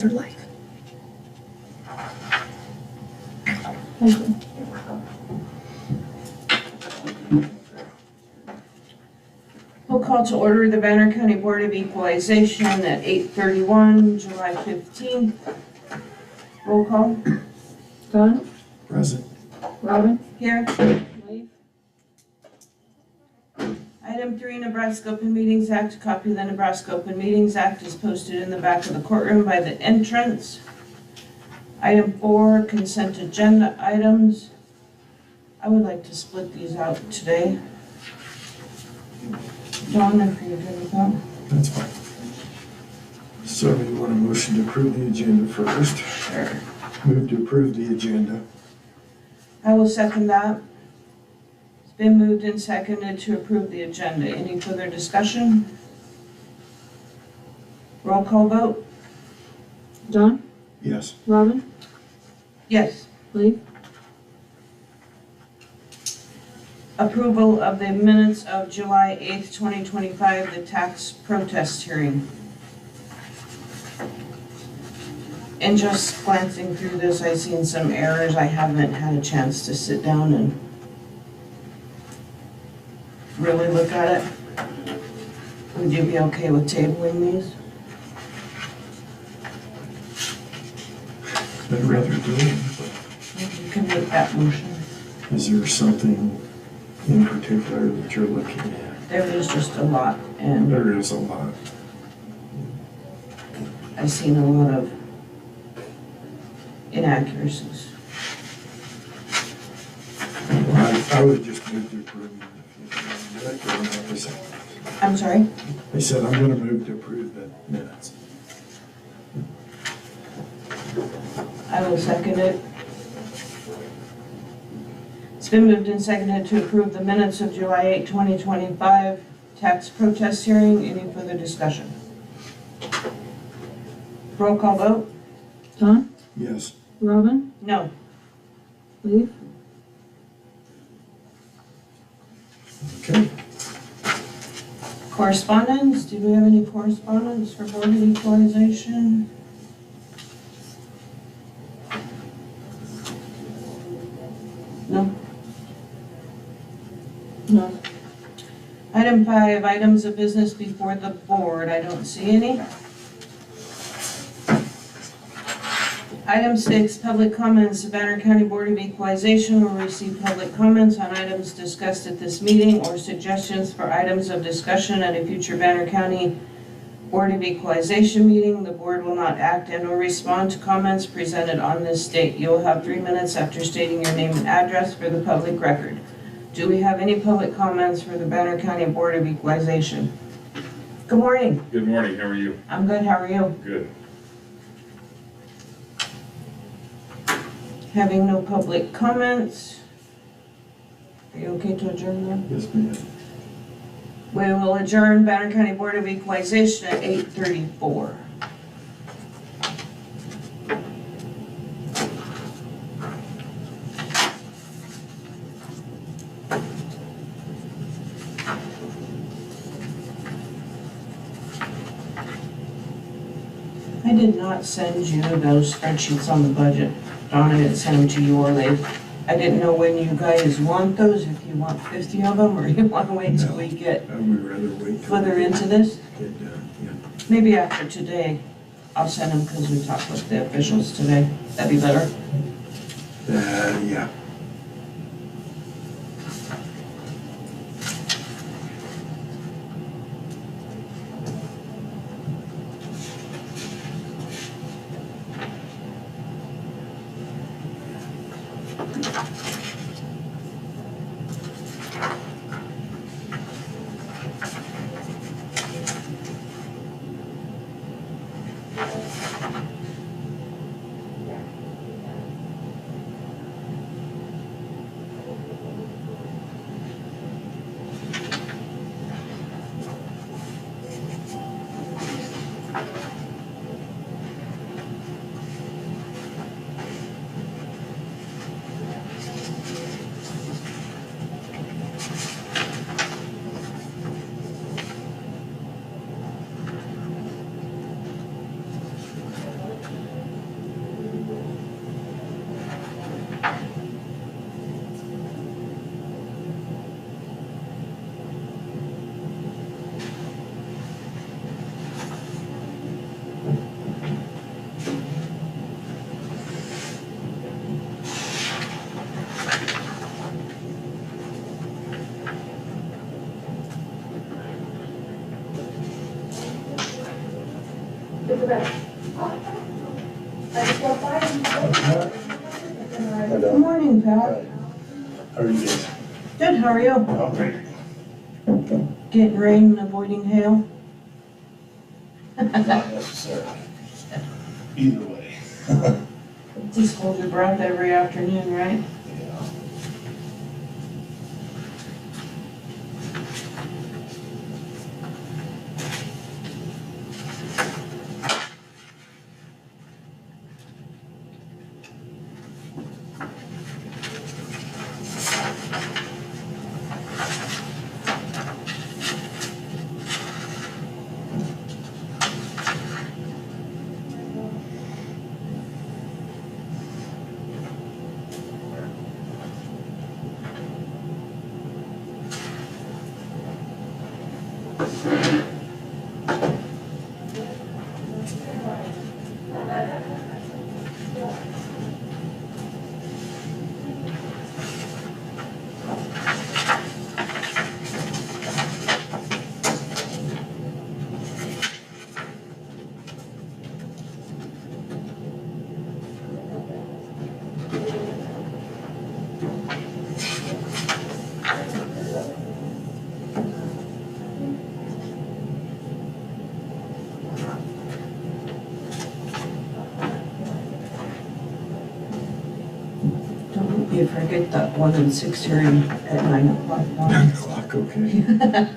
Their life. Thank you. We'll call to order the Banner County Board of Equalization at 8:31, July 15th. Roll call. Don? Present. Robin? Here. Leif? Item 3, Nebraska Open Meetings Act. A copy of the Nebraska Open Meetings Act is posted in the back of the courtroom by the entrance. Item 4, consent agenda items. I would like to split these out today. Dawn, if you're good with that. That's fine. So you want a motion to approve the agenda first? Sure. Move to approve the agenda. I will second that. It's been moved and seconded to approve the agenda. Any further discussion? Roll call vote? Don? Yes. Robin? Yes. Leif? Approval of the minutes of July 8th, 2025, the tax protest hearing. And just glancing through this, I've seen some errors. I haven't had a chance to sit down and really look at it. Would you be okay with tabling these? I'd rather do it, You can make that motion. but is there something in particular that you're looking at? There is just a lot, and There is a lot. I've seen a lot of inaccuracies. I would just move to approve it. I'm sorry? I said I'm going to move to approve the minutes. I will second it. It's been moved and seconded to approve the minutes of July 8, 2025 tax protest hearing. Any further discussion? Roll call vote? Don? Yes. Robin? No. Leif? Okay. Correspondence? Do we have any correspondence for Board of Equalization? No. No. Item 5, items of business before the board. I don't see any. Item 6, public comments. The Banner County Board of Equalization will receive public comments on items discussed at this meeting or suggestions for items of discussion at a future Banner County Board of Equalization meeting. The board will not act and/or respond to comments presented on this date. You will have 3 minutes after stating your name and address for the public record. Do we have any public comments for the Banner County Board of Equalization? Good morning. Good morning, how are you? I'm good, how are you? Good. Having no public comments. Are you okay to adjourn then? Yes, ma'am. We will adjourn Banner County Board of Equalization at 8:34. I did not send you those spreadsheets on the budget. Donna didn't send them to you or Leif. I didn't know when you guys want those, if you want 50 of them or you want to wait till we get I would rather wait till further into this. get done. Yeah. Maybe after today, I'll send them because we talked with the officials today. That'd be better. Yeah. Good morning, Pat. How are you guys? Good, how are you? Oh, great. Getting rain and avoiding hail? Not necessarily. Either way. Just hold your breath every afternoon, right? Yeah. Don't you forget that 1 and 6 hearing at 9 o'clock. 9 o'clock, okay.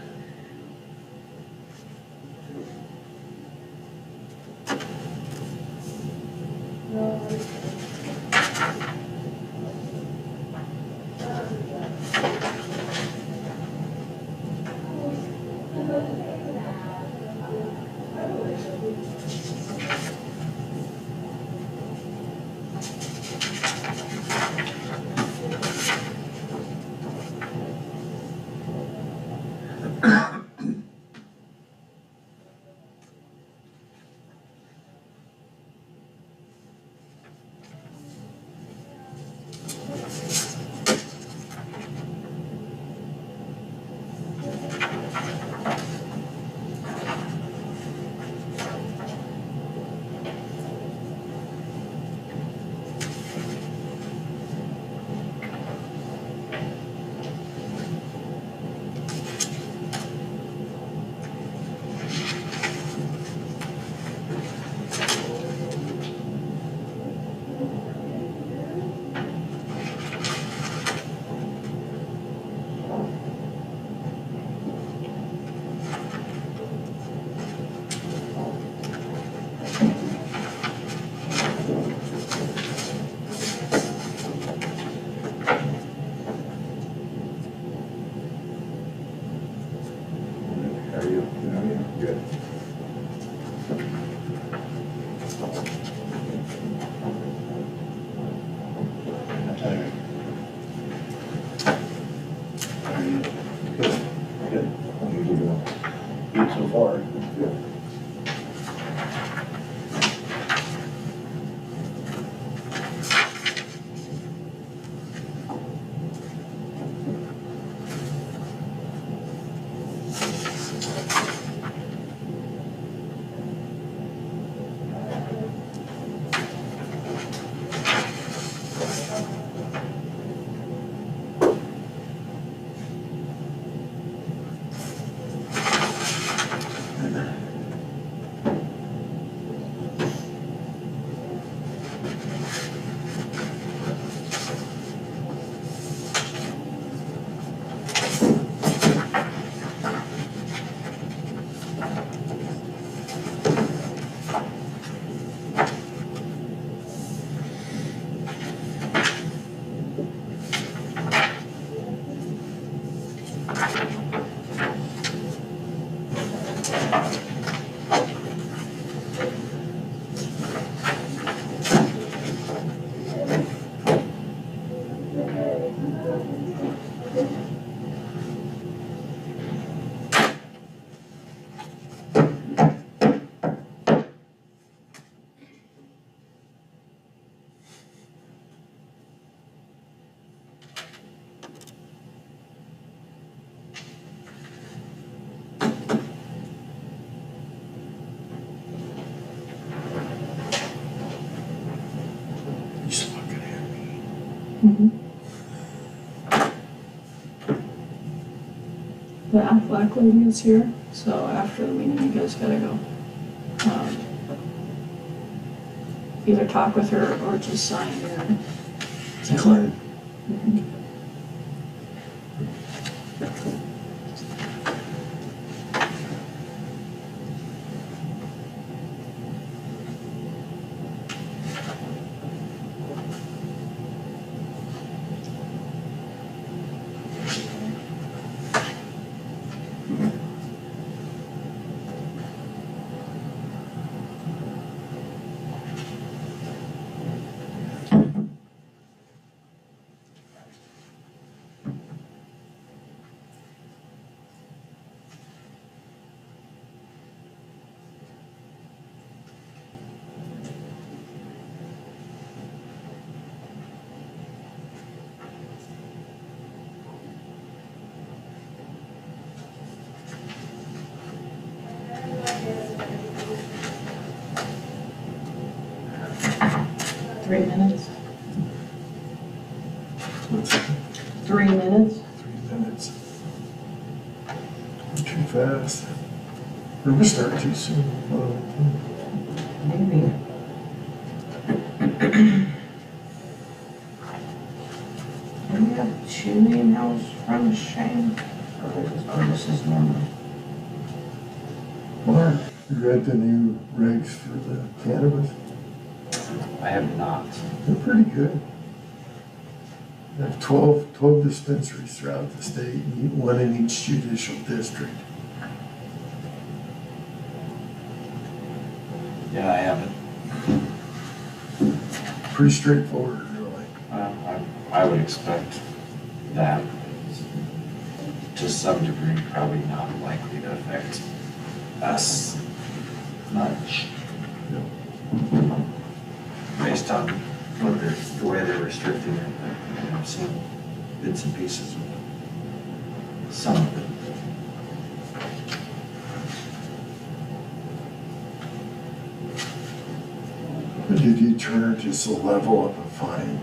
Mhm. The Aflac lady is here, so after the meeting, you guys gotta go. Either talk with her or just sign your. Decline. Mhm. 3 minutes. What's that? 3 minutes? 3 minutes. Too fast. Or we start too soon. Maybe. Do we have 2 emails from Shane? Or this is normal? Mark, you read the new regs for the cannabis? I have not. They're pretty good. They have 12 dispensaries throughout the state, and one in each judicial district. Yeah, I haven't. Pretty straightforward, really. I would expect that to some degree, probably not likely to affect us much. Based on what the way they're restricting it, I've seen bits and pieces of some of it. But if you turn just a level of a fine,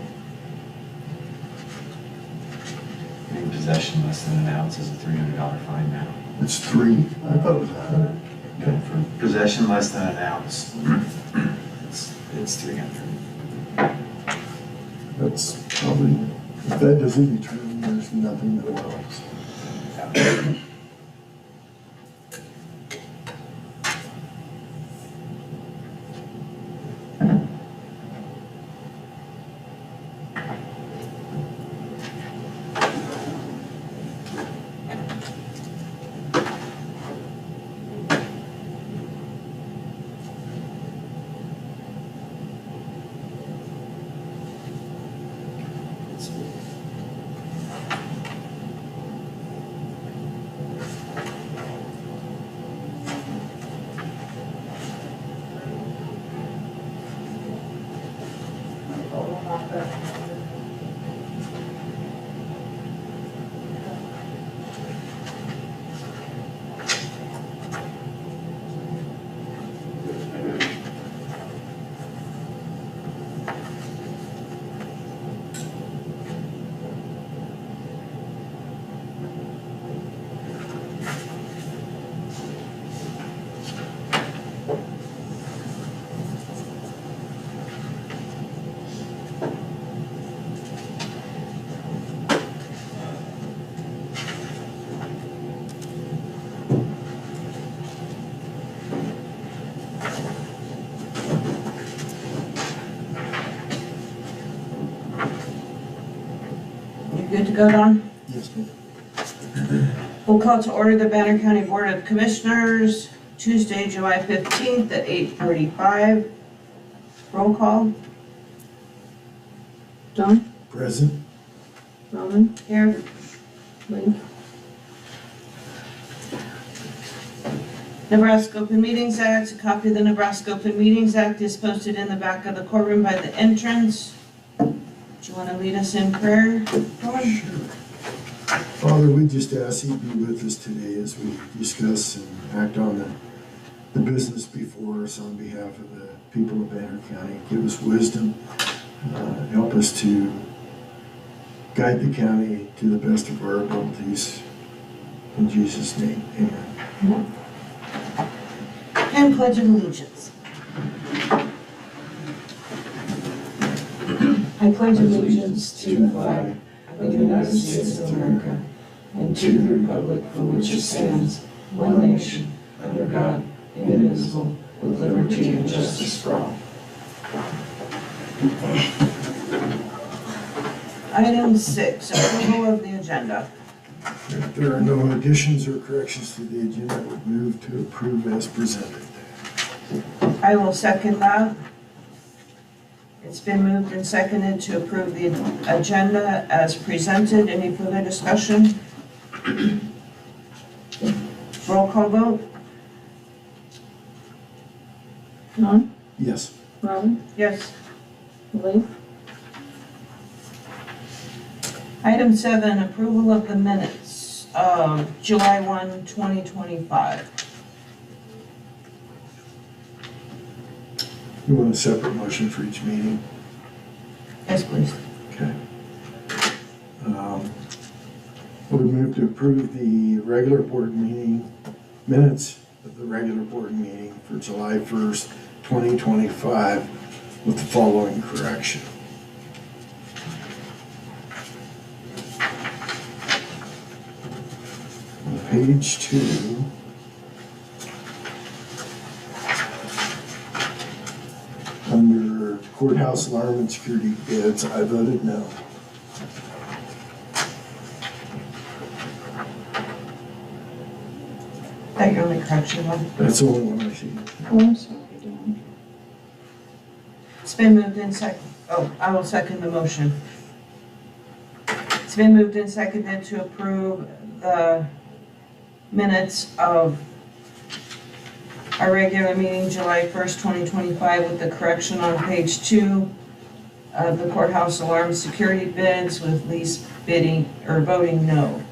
In possession less than an ounce is a $300 fine now. it's 3. I thought it was 100. No, for possession less than an ounce, it's 300. That's probably, if that doesn't determine, there's nothing that helps. You good to go, Don? Yes, ma'am. We'll call to order the Banner County Board of Commissioners, Tuesday, July 15th at 8:45. Roll call. Don, Present? Robin, Here. Lee. Nebraska Open Meetings Act. A copy of the Nebraska Open Meetings Act is posted in the back of the courtroom by the entrance. Do you want to lead us in prayer, Dawn? Sure. Father, we just ask you to be with us today as we discuss and act on the business before us on behalf of the people of Banner County. Give us wisdom. Help us to guide the county to the best of our abilities. In Jesus' name, amen. And pledge of allegiance. I pledge allegiance to the flag of the United States of America and to the republic for which it stands, one nation, under God, indivisible, with liberty and justice for all. Item 6, approval of the agenda. If there are no additions or corrections to the agenda, I would move to approve as presented. I will second that. It's been moved and seconded to approve the agenda as presented. Any further discussion? Roll call vote? Don, Yes. Robin, Yes. Lee, Item 7, approval of the minutes of July 1, 2025. You want a separate motion for each meeting? Yes, please. Okay. I would move to approve the regular board meeting minutes of the regular board meeting for July 1st, 2025 with the following correction. On page 2, under courthouse alarm and security bids, I voted no. That your only correction one. That's the only one I see. oh, I'm sorry, Don. It's been moved in I will second the motion. It's been moved and seconded to approve the minutes of our regular meeting, July 1st, 2025, with the correction on page 2 of the courthouse alarm security bids with lease bidding or voting no.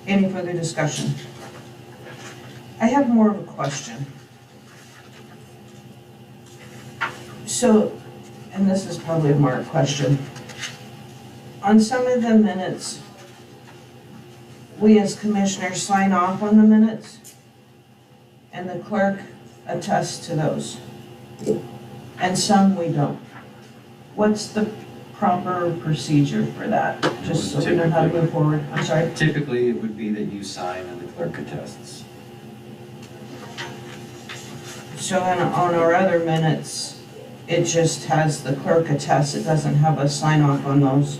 Any further discussion? I have more of a question. So, and this is probably a Mark question. On some of the minutes, we as commissioners sign off on the minutes, and the clerk attests to those. And some we don't. What's the proper procedure for that? Just so we know how to move forward. I'm sorry. Typically, it would be that you sign and the clerk attests. So on our other minutes, it just has the clerk attest, it doesn't have a sign off on those.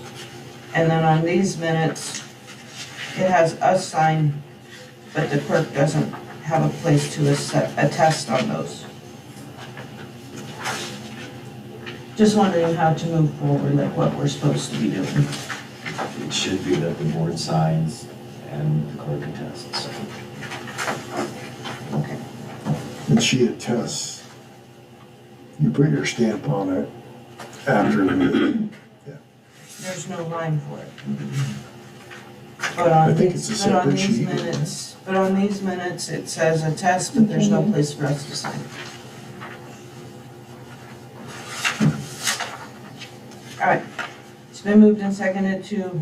And then on these minutes, it has us sign, but the clerk doesn't have a place to attest on those. Just wondering how to move forward, like what we're supposed to be doing. It should be that the board signs and the clerk attests. Okay. And she attests. You put your stamp on it after the meeting. There's no line for it. But on I think it's a but on separate these sheet. minutes, but on these minutes, it says attest, but there's no place for us to sign. All right, it's been moved and seconded to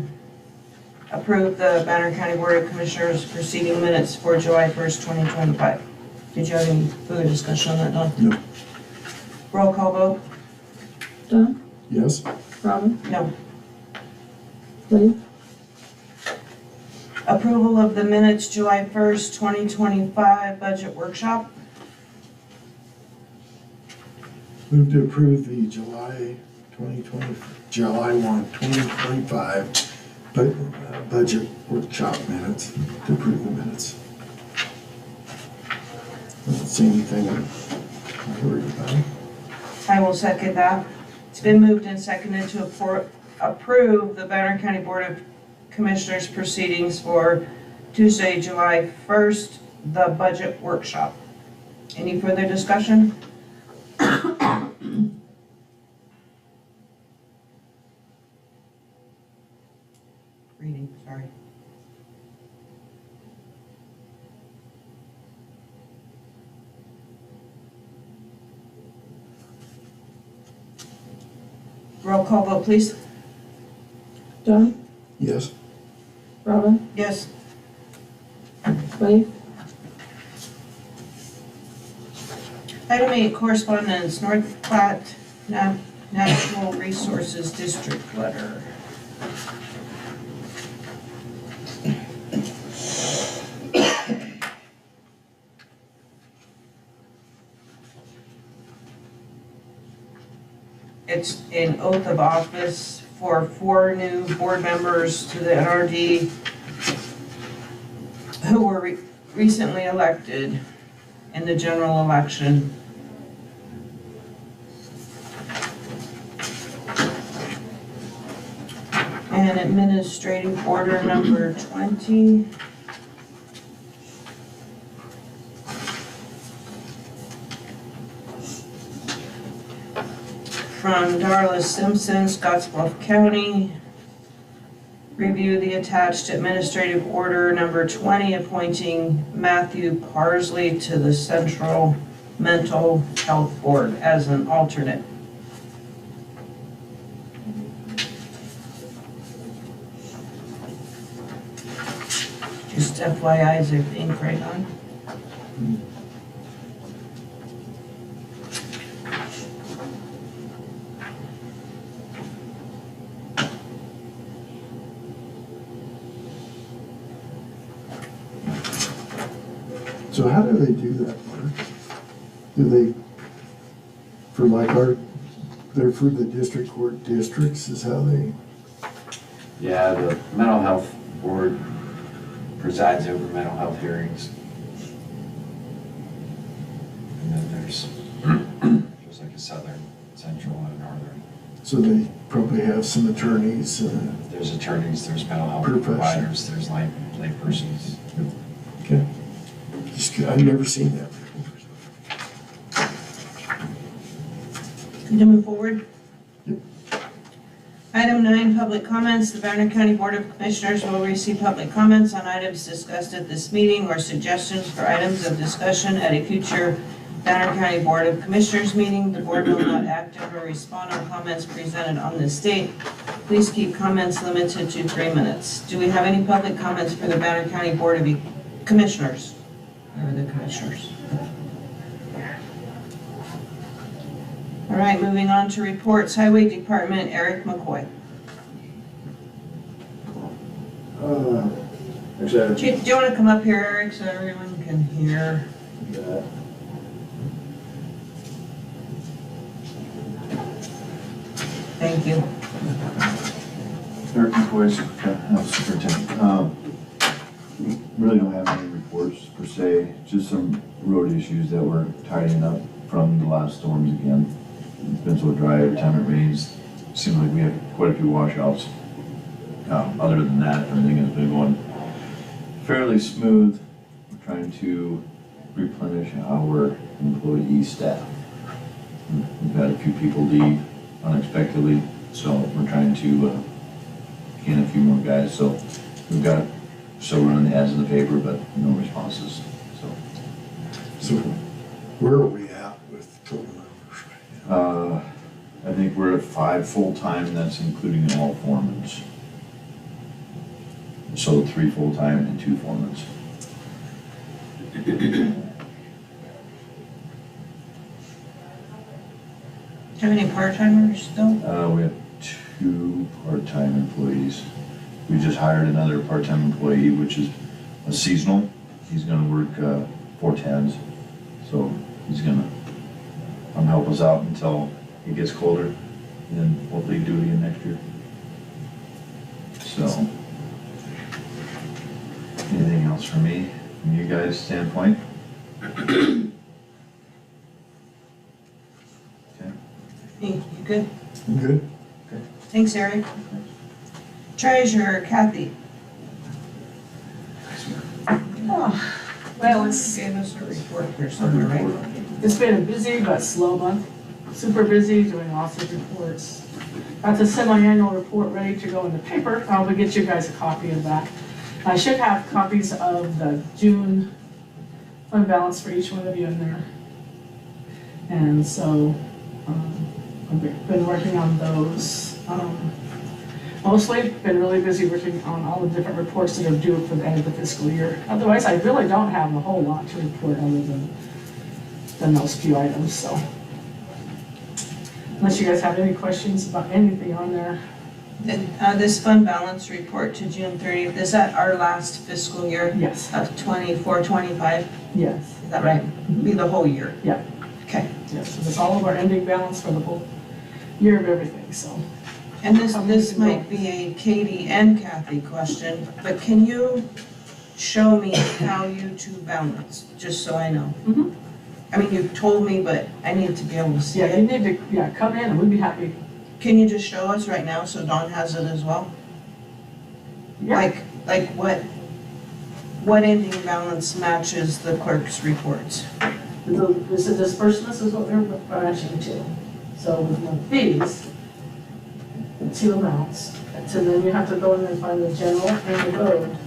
approve the Banner County Board of Commissioners proceeding minutes for July 1st, 2025. Did you have any further discussion on that, Don? No. Roll call vote? Don, Yes? Robin, No. Lee, Approval of the minutes, July 1st, 2025 budget workshop. Move to approve the July 1, 2025 budget workshop minutes, to approve the minutes. I don't see anything I'm worried about. I will second that. It's been moved and seconded to approve the Banner County Board of Commissioners proceedings for Tuesday, July 1st, the budget workshop. Any further discussion? Reading, sorry. Roll call vote, please. John, Yes. Robin, Yes. Wade, Item 8, correspondence, North Platte Natural Resources District letter. It's an oath of office for 4 new board members to the NRD who were recently elected in the general election. And administrative order number 20. From Darla Simpson, Scottsbluff County. Review the attached administrative order number 20, appointing Matthew Parsley to the Central Mental Health Board as an alternate. Just FYI, is the ink right on? So how do they do that, Mark? Do they, for like they're for the district court districts is how they, Yeah, the mental health board presides over mental health hearings. And then there's like a southern, central, and northern. so they probably have some attorneys, There's attorneys, there's mental health Profession. providers, there's lay persons. okay. Just, I've never seen that before. Need to move forward? Yep. Item 9, public comments. The Banner County Board of Commissioners will receive public comments on items discussed at this meeting or suggestions for items of discussion at a future Banner County Board of Commissioners meeting. The board will not act on or respond on comments presented on this date. Please keep comments limited to 3 minutes. Do we have any public comments for the Banner County Board of Commissioners? Or the Commissioners? All right, moving on to reports. Highway Department, Eric McCoy. Actually, Do you want to come up here, Eric, so everyone can hear? Thank you. Eric McCoy, Superintendent. Really don't have any reports per se, just some road issues that we're tidying up from the last storms again. It's been so dry every time it rains. Seems like we have quite a few washouts. Other than that, everything has been going fairly smooth. We're trying to replenish our employee staff. We've had a few people leave unexpectedly, so we're trying to gain a few more guys. So we've got several running the ads in the paper, but no responses. So where are we at with total numbers right now? I think we're at 5 full-time, that's including all foremans. So 3 full-time and 2 foremans. Do you have any part-timers still? We have 2 part-time employees. We just hired another part-time employee, which is a seasonal. He's gonna work 4 10s. So he's gonna help us out until it gets colder, and then hopefully do it again next year. So, anything else for me, from you guys' standpoint? Okay. Hey, you good? I'm good? Thanks, Eric. Treasurer Kathy. Well, it's Gave us a report here somewhere, right? been a busy but slow month. Super busy, doing lots of reports. Got the semi-annual report ready to go in the paper. I will get you guys a copy of that. I should have copies of the June fund balance for each one of you in there. And so, I've been working on those. Mostly been really busy working on all the different reports that are due for the end of the fiscal year. Otherwise, I really don't have a whole lot to report other than those few items, so. Unless you guys have any questions about anything on there. This fund balance report to June 30th, is that our last fiscal year Yes, of 24, 25? yes, Is that right? Be the whole year? Yeah. Okay. yes. So it's all of our ending balance for the whole year of everything, so. And this might be a Katie and Kathy question, but can you show me how you two balance, just so I know? Mhm. I mean, you've told me, but I need to be able to see Yeah, you it. need to, come in and we'd be happy. Can you just show us right now so Dawn has it as well? Yeah. Like what ending balance matches the clerk's reports? This is disbursements is what we're matching to. So with the fees, the two amounts, so then you have to go in and find the general and the road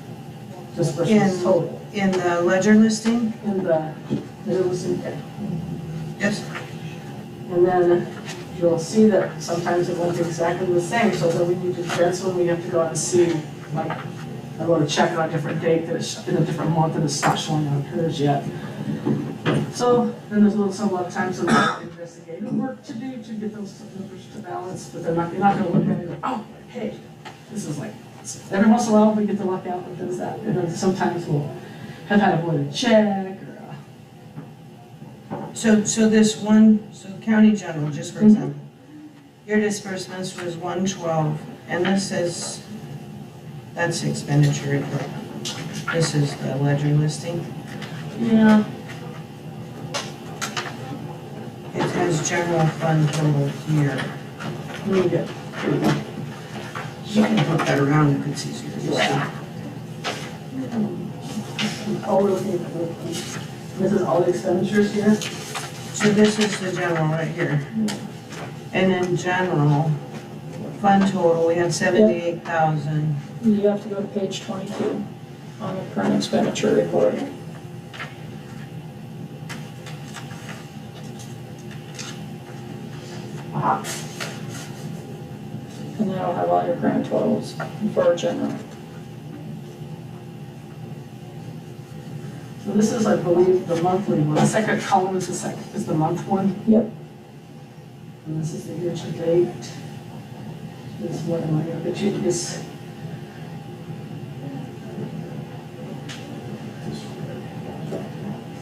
disbursements In- total. In the ledger listing? In the, it was in there. Yes. And then you'll see that sometimes it wasn't exactly the same, so then we need to, that's when we have to go out and see, like, I wrote a check on a different date that it's in a different month and it's not showing on hers yet. So then there's a lot of times of investigative work to do to get those numbers to balance, but you're not gonna look at it and go, oh, hey, this is like, every once in a while we get to luck out and does that. And then sometimes we'll have had a voided check or, So this one, so county general, just for example, your disbursements was 112, and this is, that's expenditure report. This is the ledger listing. yeah, It has general fund total here. we get, You can put that around if it's easier to see. oh, we're looking at this is all the expenditures here. So this is the general right here. And in general, fund total, we have 78,000. You have to go to page 22 on the current expenditure report. Aha. And that'll have all your current totals for general. So this is, I believe, the monthly one. The second column is the month one. Yep. And this is the year to date. This is what I'm going to get this.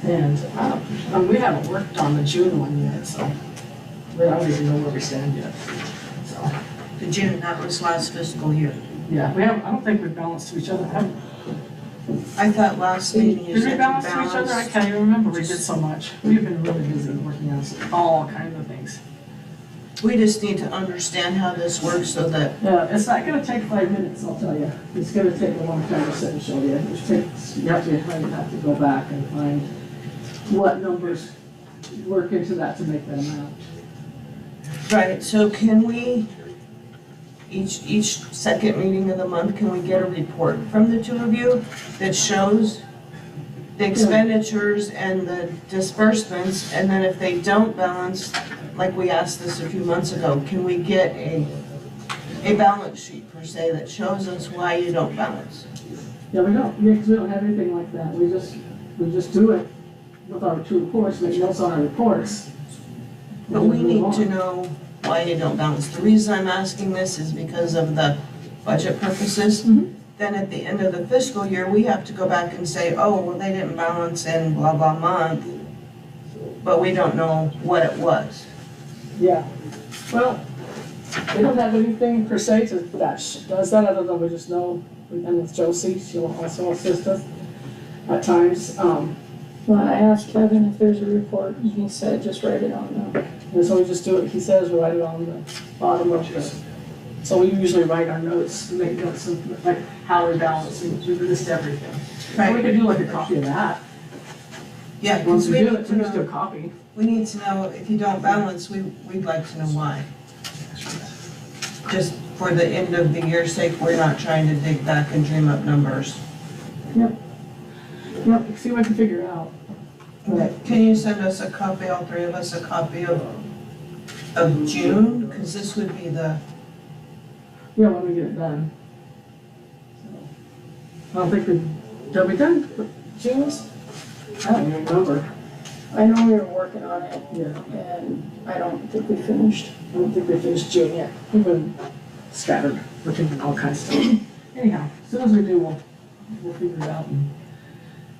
And we haven't worked on the June one yet, so we don't even know where we stand yet. So, The June, that was last fiscal year. yeah, I don't think we've balanced to each other, have we? I thought last meeting you Did said we you balance to each other? I balanced. can't even remember. We did so much. We've been really busy working on all kinds of things. We just need to understand how this works so that, Yeah, it's not gonna take 5 minutes, I'll tell you. It's gonna take a long time to sit and show you. You have to go back and find what numbers work into that to make that amount. right, so can we, each second meeting of the month, can we get a report from the two of you that shows the expenditures and the disbursements, and then if they don't balance, like we asked this a few months ago, can we get a balance sheet per se that shows us why you don't balance? Yeah, we don't, because we don't have anything like that. We just do it with our two reports, make notes on our reports. But we need to know why you don't balance. The reason I'm asking this is because of the budget purposes. Mhm. Then at the end of the fiscal year, we have to go back and say, oh, well, they didn't balance in blah, blah month, but we don't know what it was. Yeah, well, we don't have anything per se that does that, other than we just know, and with Josie, she'll also assist us at times. Well, I asked Kevin if there's a report, and he said just write it on the, And so we just do it, he says, write it on the bottom of the, so we usually write our notes, make notes of like how we balance, we list everything. And we could do like a copy of that. Yeah, Once because we we do need it, to we just do a know, copy. we need to know if you don't balance, we'd like to know why. Just for the end of the year sake, we're not trying to dig back and dream up numbers. Yep, see what I can figure out. But Can you send us a copy, all three of us, a copy of June? Because this would be the Yeah, when we get it done. So, I don't think they'll be done, June's, I don't even remember. I know we were working on it, Yeah, and I don't think we finished. I don't think they finished June yet. We've been scattered, working on all kinds of stuff. Anyhow, as soon as we do, we'll figure it out and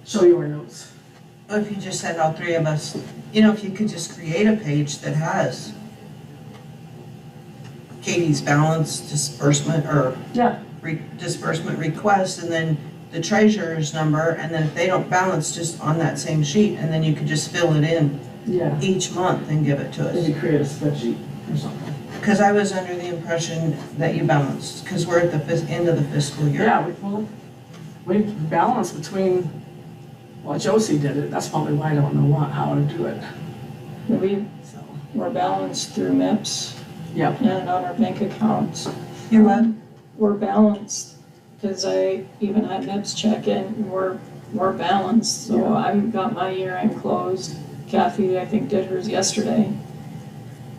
show you our notes. Well, if you just had all three of us, you know, if you could just create a page that has Katie's balance, disbursement, or Yeah. disbursement request, and then the treasurer's number, and then if they don't balance, just on that same sheet, and then you could just fill it in Yeah, each month and give it to us. maybe create a spreadsheet or something. Because I was under the impression that you balanced, because we're at the end of the fiscal year. Yeah, we balance between, well, Josie did it, that's probably why I don't know how to do it, We so. were balanced through MIPS Yep, and on our bank accounts. You're what? We're balanced, because I even had MIPS check in, and we're balanced, so Yeah. I've got my year-end closed. Kathy, I think, did hers yesterday.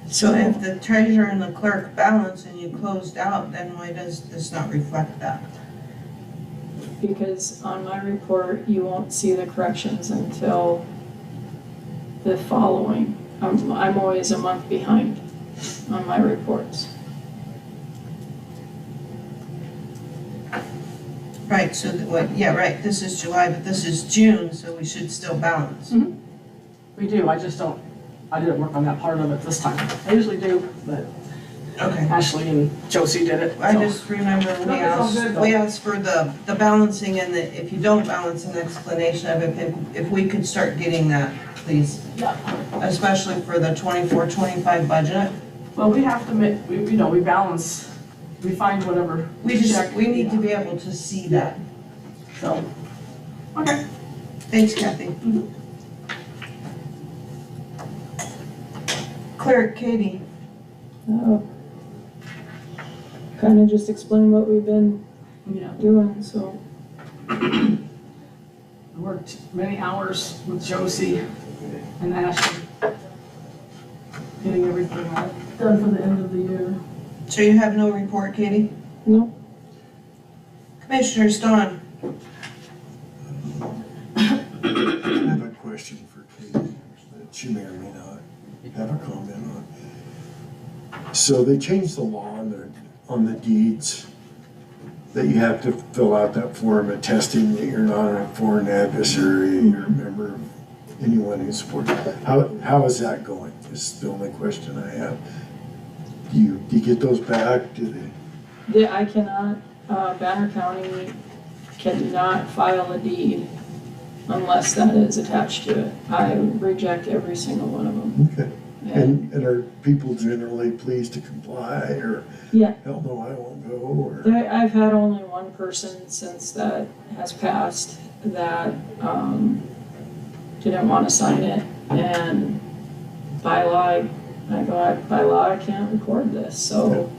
So if the treasurer and the clerk balance and you closed out, then why does this not reflect that? Because on my report, you won't see the corrections until the following. I'm always a month behind on my reports. Right, so, yeah, right, this is July, but this is June, so we should still balance. we do, I didn't work on that part of it this time. I usually do, but Okay. Ashley and Josie did it. I so. just remember No, it's all good, though. we asked for the balancing, and if you don't balance, an explanation of it, if we could start getting that, please. Yeah. Especially for the 24-25 budget. Well, we have to we balance, we find whatever. We need to be able to see that. So, okay. Thanks, Kathy. Clerk, Katie. Kind of just explain what we've been Yeah, doing, so. I worked many hours with Josie and Ashley, getting everything done for the end of the year. So you have no report, Katie? No. Commissioner Don. I have a question for Katie that she may or may not have a comment on. So they changed the law on the deeds that you have to fill out that form attesting that you're not a foreign adversary, you're a member of anyone who supports. How is that going? Is the only question I have. Do you get those back? Do they? I cannot, Banner County cannot file a deed unless that is attached to it. I reject every single one of them. Okay. And And are people generally pleased to comply, or Yeah. hell no, I won't go, or? I've had only one person since that has passed that didn't want to sign it, and by law, I can't record this, so,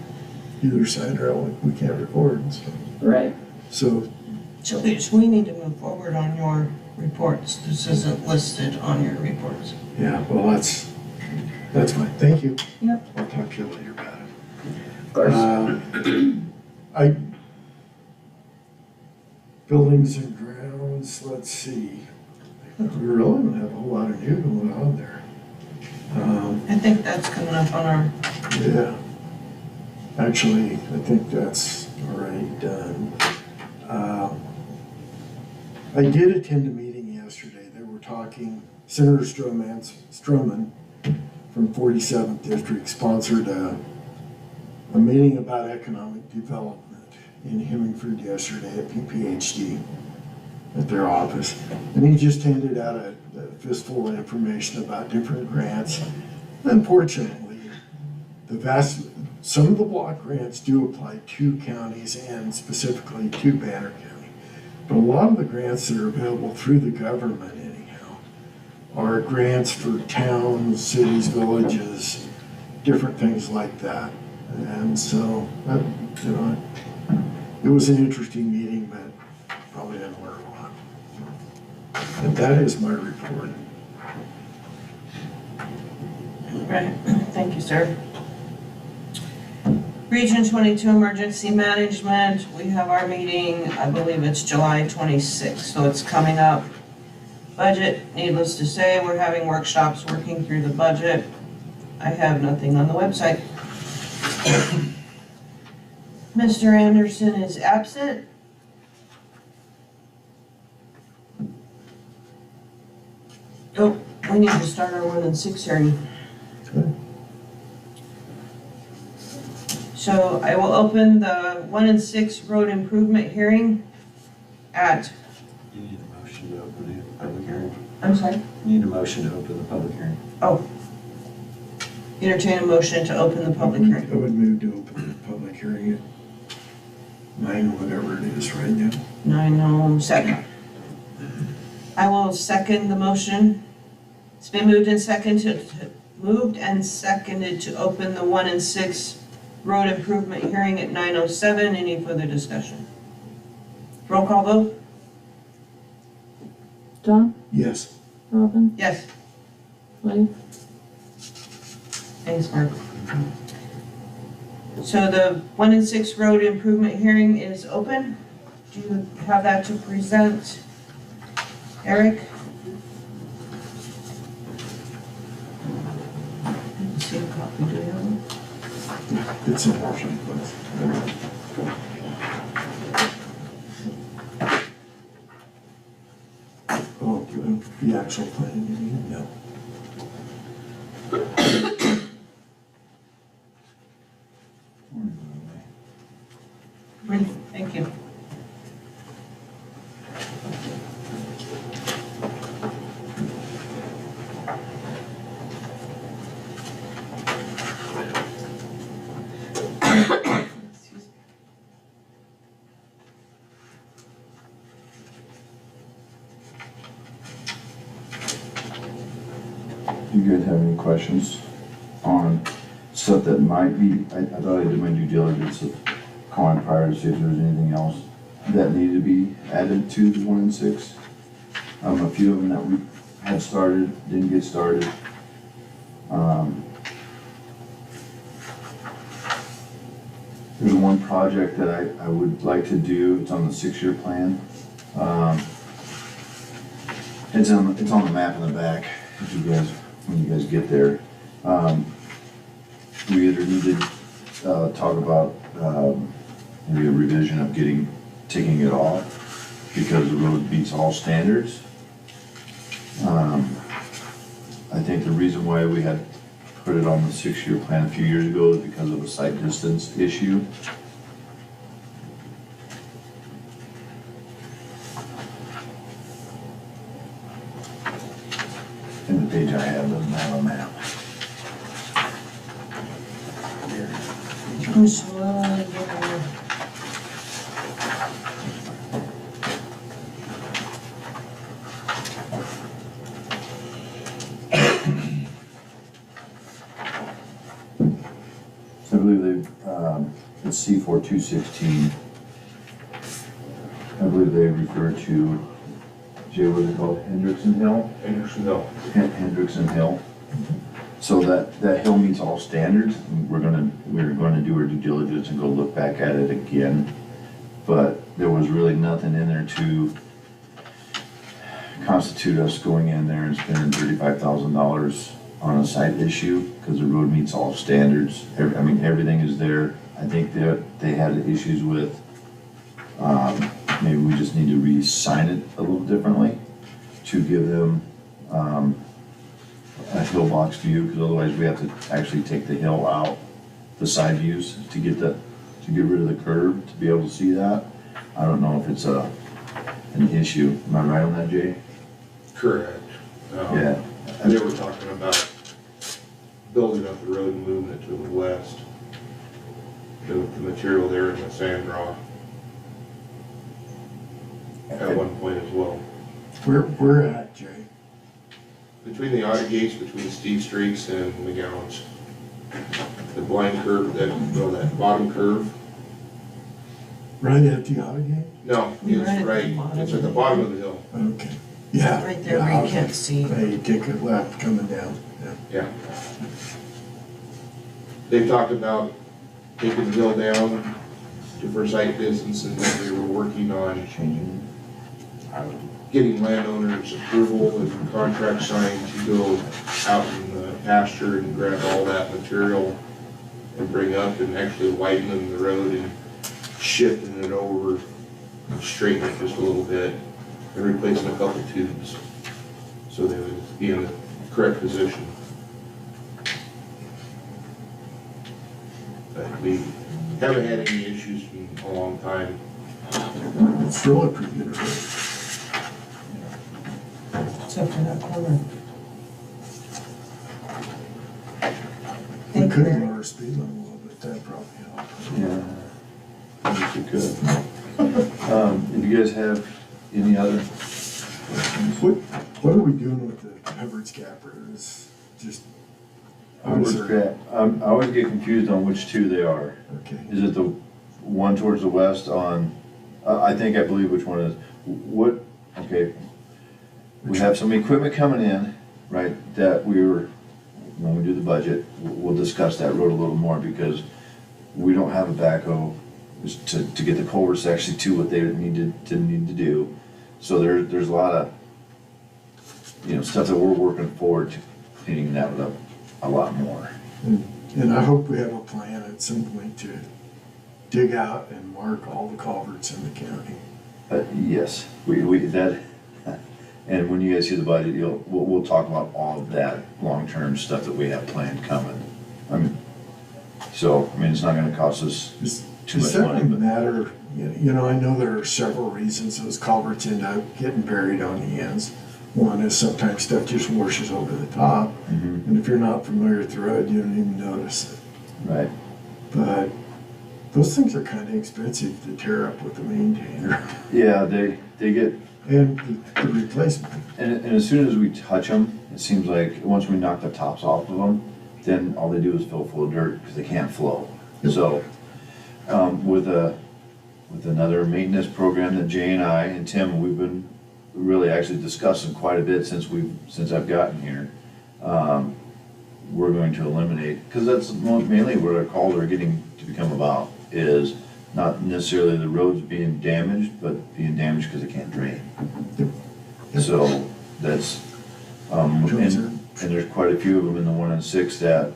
Either side are like, we can't record, so. right. So, So we need to move forward on your reports. This isn't listed on your reports. yeah, well, that's fine, thank you. Yep. I'll talk to you later about it. Of course. Buildings and grounds, let's see. We really don't have a whole lot of new going on there. I think that's coming up on our, Yeah. Actually, I think that's already done. I did attend a meeting yesterday. They were talking, Senator Stroman from 47th District sponsored a meeting about economic development in Hemingford yesterday at PPHD at their office. And he just handed out a fistful of information about different grants. Unfortunately, some of the block grants do apply to counties and specifically to Banner County. But a lot of the grants that are available through the government anyhow are grants for towns, cities, villages, different things like that. And so, it was an interesting meeting, but probably didn't learn a lot. And that is my report. right, thank you, sir. Region 22 Emergency Management, we have our meeting, I believe it's July 26th, so it's coming up. Budget, needless to say, we're having workshops working through the budget. I have nothing on the website. Mr. Anderson is absent. Oh, we need to start our 1 and 6 hearing. Okay. So I will open the 1 and 6 road improvement hearing at, You need a motion to open the public hearing. I'm sorry, You need a motion to open the public hearing. entertain a motion to open the public hearing. I would move to open the public hearing at 9, whatever it is right now. 9:07. I will second the motion. It's been moved and seconded to open the 1 and 6 road improvement hearing at 9:07. Any further discussion? Roll call vote? John, Yes. Robin, Yes. Lee, Thanks, Mark. So the 1 and 6 road improvement hearing is open. Do you have that to present, Eric? Let's see a copy, do you have one? It's a motion, please. Oh, the actual plan, you mean? No. Great, thank you. You guys have any questions on stuff that might be, I thought I did my due diligence of calling prior to see if there was anything else that needed to be added to the 1 and 6. A few of them that we had started, didn't get started. There's one project that I would like to do, it's on the 6-year plan. It's on the map in the back, if you guys, when you guys get there. We either need to talk about maybe a revision of taking it off because the road meets all standards. I think the reason why we had put it on the 6-year plan a few years ago is because of a site distance issue. And the page I have doesn't have a map. I'm slowly getting there. I believe they've, it's C4216. I believe they refer to, Jay, what is it called, Hendrickson Hill? Anderson Hill. Hendrickson Hill. So that hill meets all standards. We're gonna do our due diligence and go look back at it again. But there was really nothing in there to constitute us going in there and spending $35,000 on a site issue, because the road meets all standards. I mean, everything is there. I think that they had issues with, maybe we just need to re-sign it a little differently to give them, a hill box view, because otherwise we have to actually take the hill out, the side views, to get rid of the curb, to be able to see that. I don't know if it's an issue. Am I right on that, Jay? Correct. Yeah. They were talking about building up the road and moving it to the west. The material there in the sand draw at one point as well. Where at, Jay? Between the auto gates, between Steve Streets and McGowan's. The blind curve, that bottom curve. Right at the auto gate? No, Right it's at the right, bottom. it's at the bottom of the hill. Okay. Yeah. Right there yeah, where you okay. can't see. Yeah, you take a left coming down. Yeah. Yeah. They've talked about taking the hill down to for site distance, and then we were working on Changing. getting landowners approval and contract signed to go out in the pasture and grab all that material and bring up and actually widening the road and shifting it over and straightening it just a little bit and replacing a couple tubes so they would be in the correct position. But we haven't had any issues in a long time. It's really pretty good. Except for that corner. We Thank you, could Mary. lower our speed limit a little bit, that'd probably help. Yeah. I think we could. If you guys have any other What are we doing with the Hubbard's Gap Road? Is just, I always get confused on which two they are. okay. Is it the one towards the west on, I believe which one it is. What, okay. We have some equipment coming in, right, that when we do the budget, we'll discuss that road a little more because we don't have a backhoe to get the culverts actually to what they need to do. So there's a lot of, stuff that we're working forward to cleaning that up a lot more. And I hope we have a plan at some point to dig out and mark all the culverts in the county. Yes, that, and when you guys see the budget, we'll talk about all of that long-term stuff that we have planned coming. It's not gonna cost us too much Does that money, really but matter? I know there are several reasons those culverts end up getting buried on the ends. One is sometimes stuff just washes over the top, and if you're not familiar with the road, you don't even notice it. right. But those things are kind of expensive to tear up with the maintainer. Yeah, they get, And the replacement. and as soon as we touch them, it seems like once we knock the tops off of them, then all they do is fill full of dirt because they can't flow. So, with another maintenance program that Jay and I and Tim, we've been really actually discussing quite a bit since I've gotten here. We're going to eliminate, because that's mainly what our calls are getting to become about, is not necessarily the roads being damaged, but being damaged because they can't drain. Yep. So that's, and there's quite a few of them in the 1 and 6 that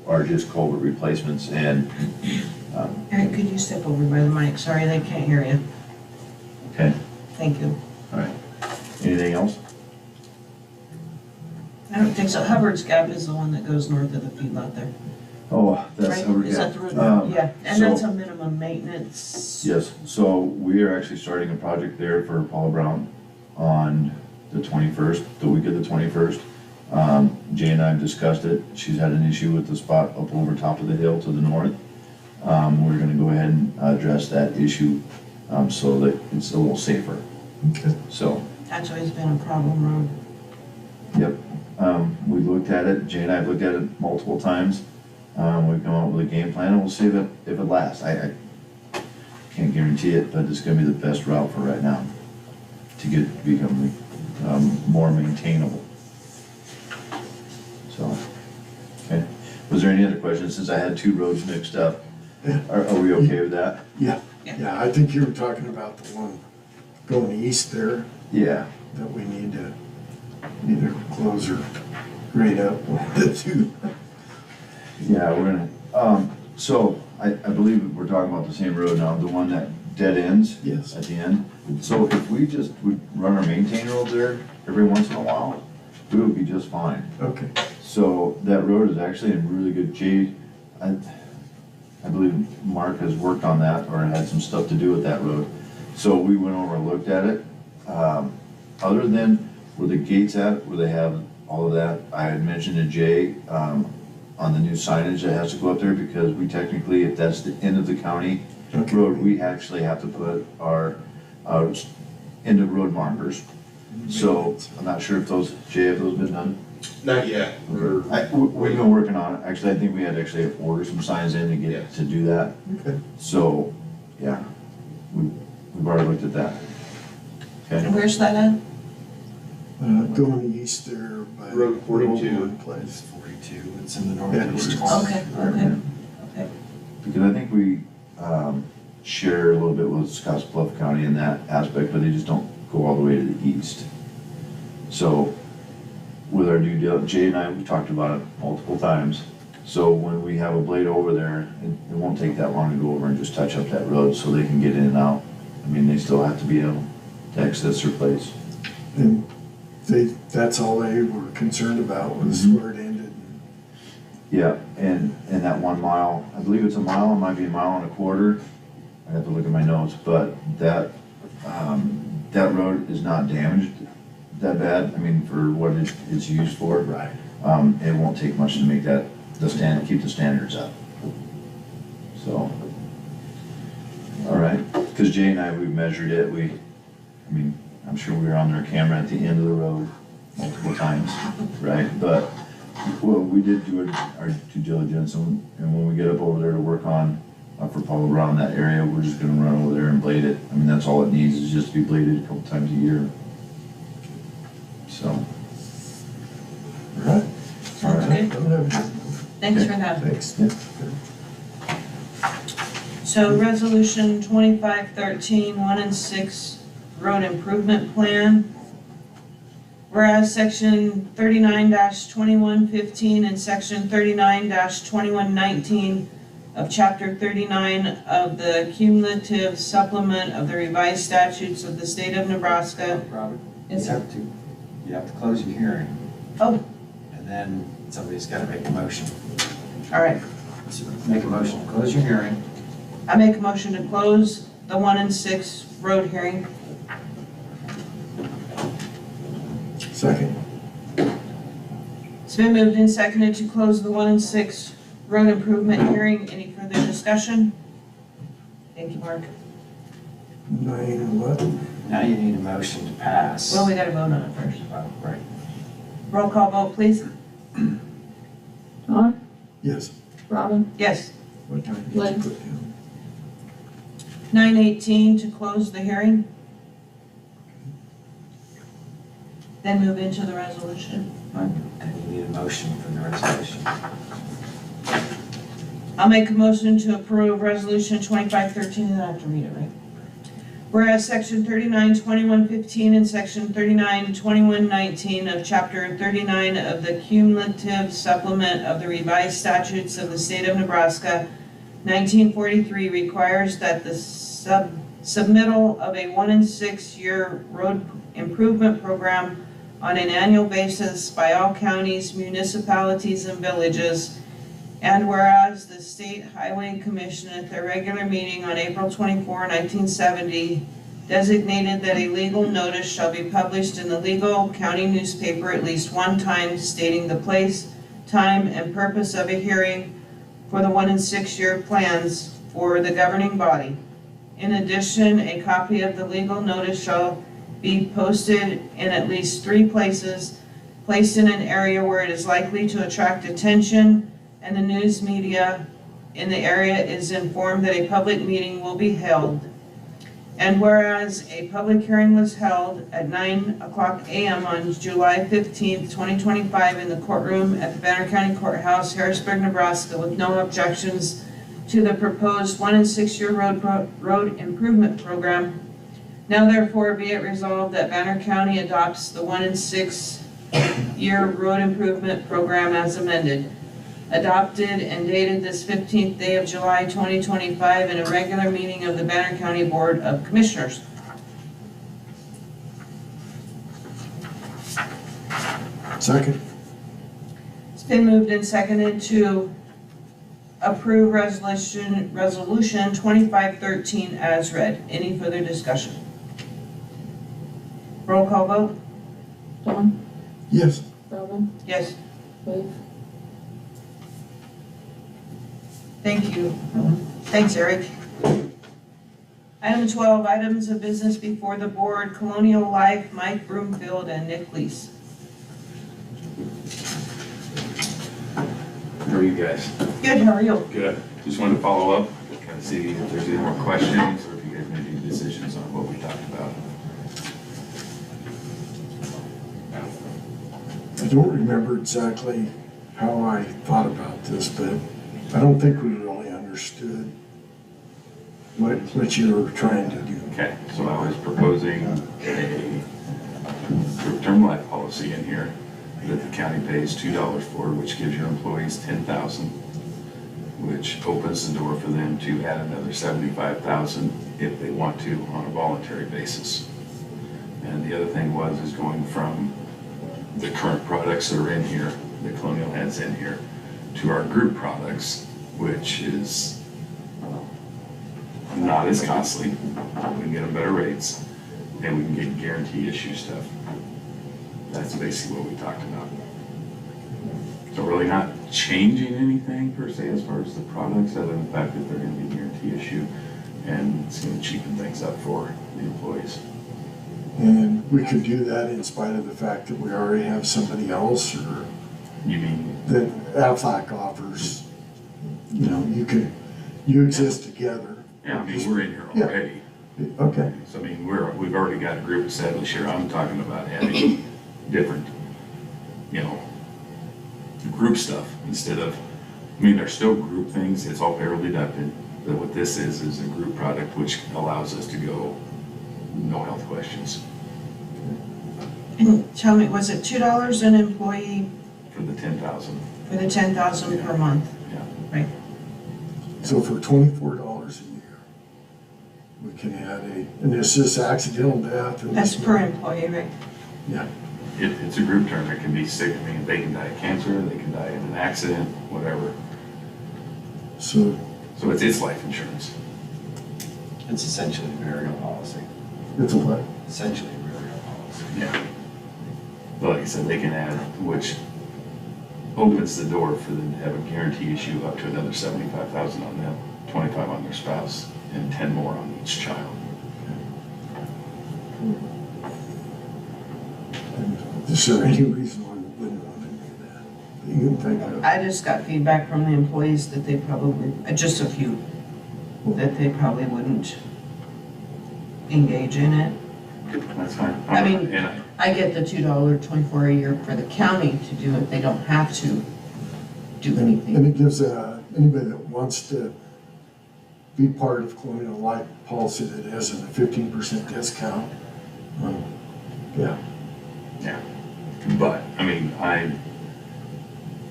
are just culvert replacements, and Eric, could you step over by the mic? Sorry, they can't hear you. okay, Thank you. all right. Anything else? I don't think so. Hubbard's Gap is the one that goes north of the feedlot there. Oh, that's Right? Hubbard Is that Gap. the road? Yeah, and so- that's a minimum maintenance. Yes, so we are actually starting a project there for Paula Brown on the 21st, the week of the 21st. Jay and I have discussed it. She's had an issue with the spot up over top of the hill to the north. We're gonna go ahead and address that issue, so that it's a little safer. Okay. So, That's always been a problem road. yep, we looked at it, Jay and I have looked at it multiple times. We've come up with a game plan, and we'll see if it lasts. I can't guarantee it, but it's gonna be the best route for right now to become more maintainable. So, okay. Was there any other questions, since I had two roads mixed up? Are we okay with that? Yeah, I think you were talking about the one going east there Yeah. that we need to either close or grade up, one of the two. Yeah, we're gonna, so I believe we're talking about the same road now, the one that dead ends Yes. at the end. So if we just would run our maintainer over there every once in a while, we would be just fine. Okay. So that road is actually in really good shape. I believe Mark has worked on that or had some stuff to do with that road. So we went over and looked at it. Other than where the gate's at, where they have all of that, I had mentioned to Jay, on the new signage that has to go up there, because we technically, if that's the end of the county Okay. road, we actually have to put our end of road markers. So I'm not sure if those, Jay, have those been done? Not yet. We've been working on it. Actually, I think we had to actually order some signs in to get, Yes. to do that. Okay. So, yeah, we've already looked at that. Okay, Where's that at? Going east there by. Road 42. Old One Place. 42, it's in the Yeah, northeast. it's- Okay, okay. Because I think we, share a little bit with Scottsbluff County in that aspect, but they just don't go all the way to the east. So with our due diligence, Jay and I, we talked about it multiple times. So when we have a blade over there, it won't take that long to go over and just touch up that road so they can get in and out. I mean, they still have to be able to access their place. And that's all they were concerned about was where it ended. Yeah, and that 1 mile, I believe it's a mile, it might be a mile and a quarter. I have to look at my notes, but that road is not damaged that bad. I mean, for what it's used for. Right. It won't take much to make that, keep the standards up. So, all right, because Jay and I, we measured it, I mean, I'm sure we were on their camera at the end of the road multiple times, right? But, well, we did do our due diligence, and when we get up over there to work on, for Paul around that area, we're just gonna run over there and blade it. I mean, that's all it needs, is just to be bladed a couple times a year. So, All right. Sounds good. Thanks for that. Thanks. So resolution 2513, 1 and 6 road improvement plan. Whereas section 39-2115 and section 39-2119 of chapter 39 of the cumulative supplement of the revised statutes of the state of Nebraska. Robert, Yes, sir. you have to close your hearing, Oh, and then somebody's gotta make a motion. all right. So make a motion, to close your hearing. I make a motion to close the 1 and 6 road hearing. Second. It's been moved and seconded to close the 1 and 6 road improvement hearing. Any further discussion? Thank you, Mark. 9 and 11. Now you need a motion to pass. Well, we gotta vote on it first. Oh, right. Roll call vote, please. Don, Yes. Robin, Yes. What time did Lynn. you put down? 9:18 to close the hearing. Then move into the resolution. And you need a motion for the resolution. I'll make a motion to approve resolution 2513, and I have to read it, right? Whereas section 39-2115 and section 39-2119 of chapter 39 of the cumulative supplement of the revised statutes of the state of Nebraska, 1943 requires that the submittal of a 1 and 6 year road improvement program on an annual basis by all counties, municipalities, and villages. And whereas the State Highway Commission at their regular meeting on April 24, 1970, designated that a legal notice shall be published in the legal county newspaper at least one time stating the place, time, and purpose of a hearing for the 1 and 6 year plans for the governing body. In addition, a copy of the legal notice shall be posted in at least 3 places, placed in an area where it is likely to attract attention, and the news media in the area is informed that a public meeting will be held. And whereas a public hearing was held at 9:00 a.m. on July 15th, 2025 in the courtroom at the Banner County Courthouse, Harrisburg, Nebraska, with no objections to the proposed 1 and 6 year road improvement program. Now therefore be it resolved that Banner County adopts the 1 and 6 year road improvement program as amended, adopted and dated this 15th day of July 2025 in a regular meeting of the Banner County Board of Commissioners. Second. It's been moved and seconded to approve resolution 2513 as read. Any further discussion? Roll call vote? Don, Yes. Robin, Yes. Dave, Thank you. Thanks, Eric. Item 12, items of business before the board, Colonial Life, Mike Broomfield and Nick Leese. How are you guys? Good, how are you? Good. Just wanted to follow up, kind of see if there's any more questions or if you guys made any decisions on what we talked about. I don't remember exactly how I thought about this, but I don't think we really understood understood what you were trying to do. Okay, so I was proposing a group term life policy in here that the county pays $2 for, which gives your employees $10,000, which opens the door for them to add another $75,000 if they want to on a voluntary basis. And the other thing is going from the current products that are in here, that Colonial has in here, to our group products, which is not as costly. We can get them better rates, and we can get guarantee issue stuff. That's basically what we talked about. So really not changing anything per se as far as the products, other than the fact that they're going to be guarantee issue, and it's going to cheapen things up for the employees. And we could do that in spite of the fact that we already have somebody else, or You mean, that Aflac offers, you exist together. yeah, I mean, we're in here Yeah. already. Okay, So I mean, we've already got a group established here. I'm talking about adding different, group stuff instead of, I mean, there's still group things, it's all payroll deducted. But what this is a group product which allows us to go, no health questions And tell me, was it $2 an employee for the 10,000. for the 10,000 per month? Yeah. Right. so for $24 a year, we can add and it's just accidental death. And That's per employee, right? Yeah, It's a group term. It can be sick. I mean, they can die of cancer, they can die in an accident, whatever. so So it's life insurance. It's essentially a burial policy. it's a what? Essentially a burial policy. Yeah. But like I said, they can add, which opens the door for them to have a guarantee issue up to another 75,000 on them, 25 on their spouse, and 10 more on each child. And is there any reason why we wouldn't want to do that? That you can think of? I just got feedback from the employees that they probably, just a few, that they probably wouldn't engage in it. That's fine. I mean- And I get the $2.24 a year for the county to do it. They don't have to do And anything. it gives anybody that wants to be part of Colonial Life policy that has a 15% discount. Yeah, But, I mean,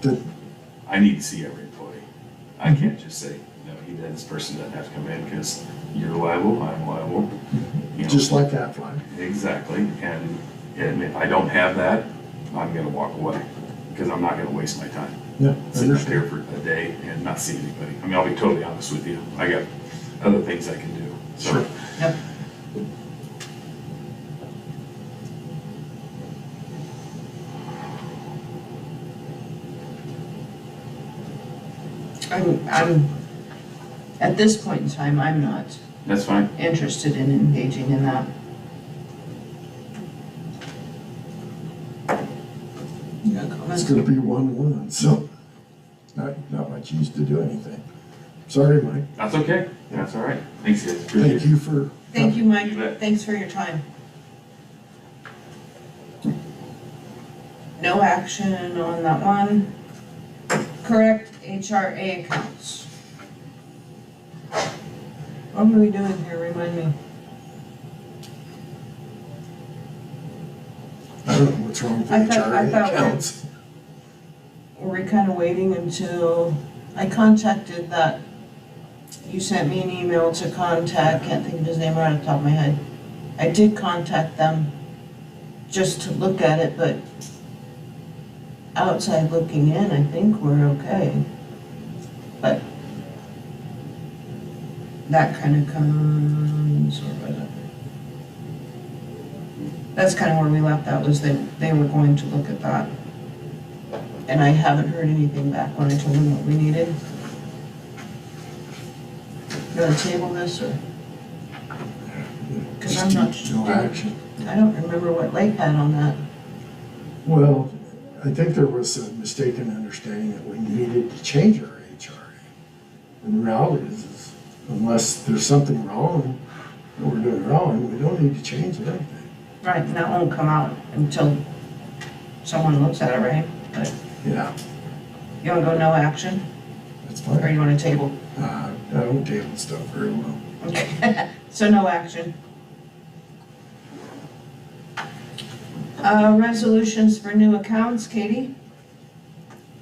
Did- I need to see every employee. I can't just say, this person doesn't have to come in because you're liable, I'm liable. just like Aflac. Exactly, and if I don't have that, I'm gonna walk away, because I'm not gonna waste my time Yeah, sitting up understand. here for a day and not see anybody. I mean, I'll be totally honest with you, I got other things I can do, so. Sure. Yep. I'm, at this point in time, I'm not That's fine. interested in engaging in that. You got It's comments? gonna be 1-1, so not much use to do anything. Sorry, Mike. That's okay, that's all right. Thanks, guys, appreciate Thank it. you for. Thank you, Mike. You bet. Thanks for your time. No action on that one. Correct HRA accounts. What are we doing here? Remind me. I don't know what's wrong with the I thought HRA accounts. Were we kind of waiting until I contacted that? You sent me an email to contact, can't think of his name right off the top of my head. I did contact them just to look at it, but outside looking in, I think we're okay. But that kind of comes, where was it? That's kind of where we left that, was that they were going to look at that. And I haven't heard anything back when I told them what we needed. You wanna table this, or? Cause I'm not No sure. action. I don't remember what Lake had on that. Well, I think there was a mistaken understanding that we needed to change our HRA. And the reality is unless there's something wrong, that we're doing wrong, we don't need to change anything. Right, and that won't come out until someone looks at it, right? But Yeah, you wanna go no action, that's or fine. you wanna table? I don't table stuff very well. Okay, so no action. Resolutions for new accounts, Katie?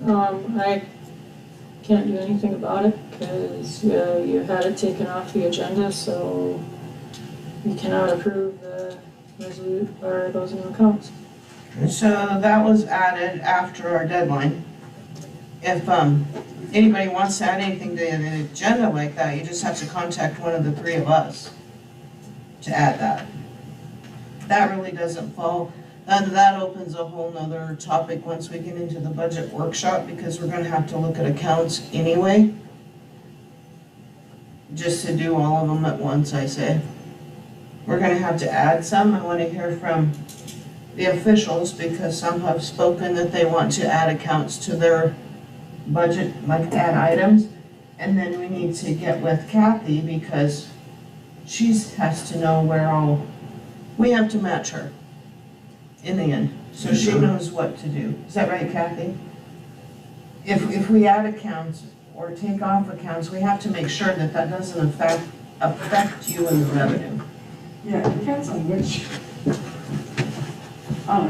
I can't do anything about it because you had it taken off the agenda, so you cannot approve the or those new accounts. So that was added after our deadline. If anybody wants to add anything to the agenda like that, you just have to contact one of the three of us to add that. That really doesn't fall, that opens a whole nother topic once we get into the budget workshop, because we're gonna have to look at accounts anyway. Just to do all of them at once, I say. We're gonna have to add some. I wanna hear from the officials, because some have spoken that they want to add accounts to their budget, like add items. And then we need to get with Kathy, because she has to know where all, we have to match her in the end, so she knows what to do. Is that right, Kathy? If we add accounts or take off accounts, we have to make sure that that doesn't affect you in the revenue. Yeah, it depends on which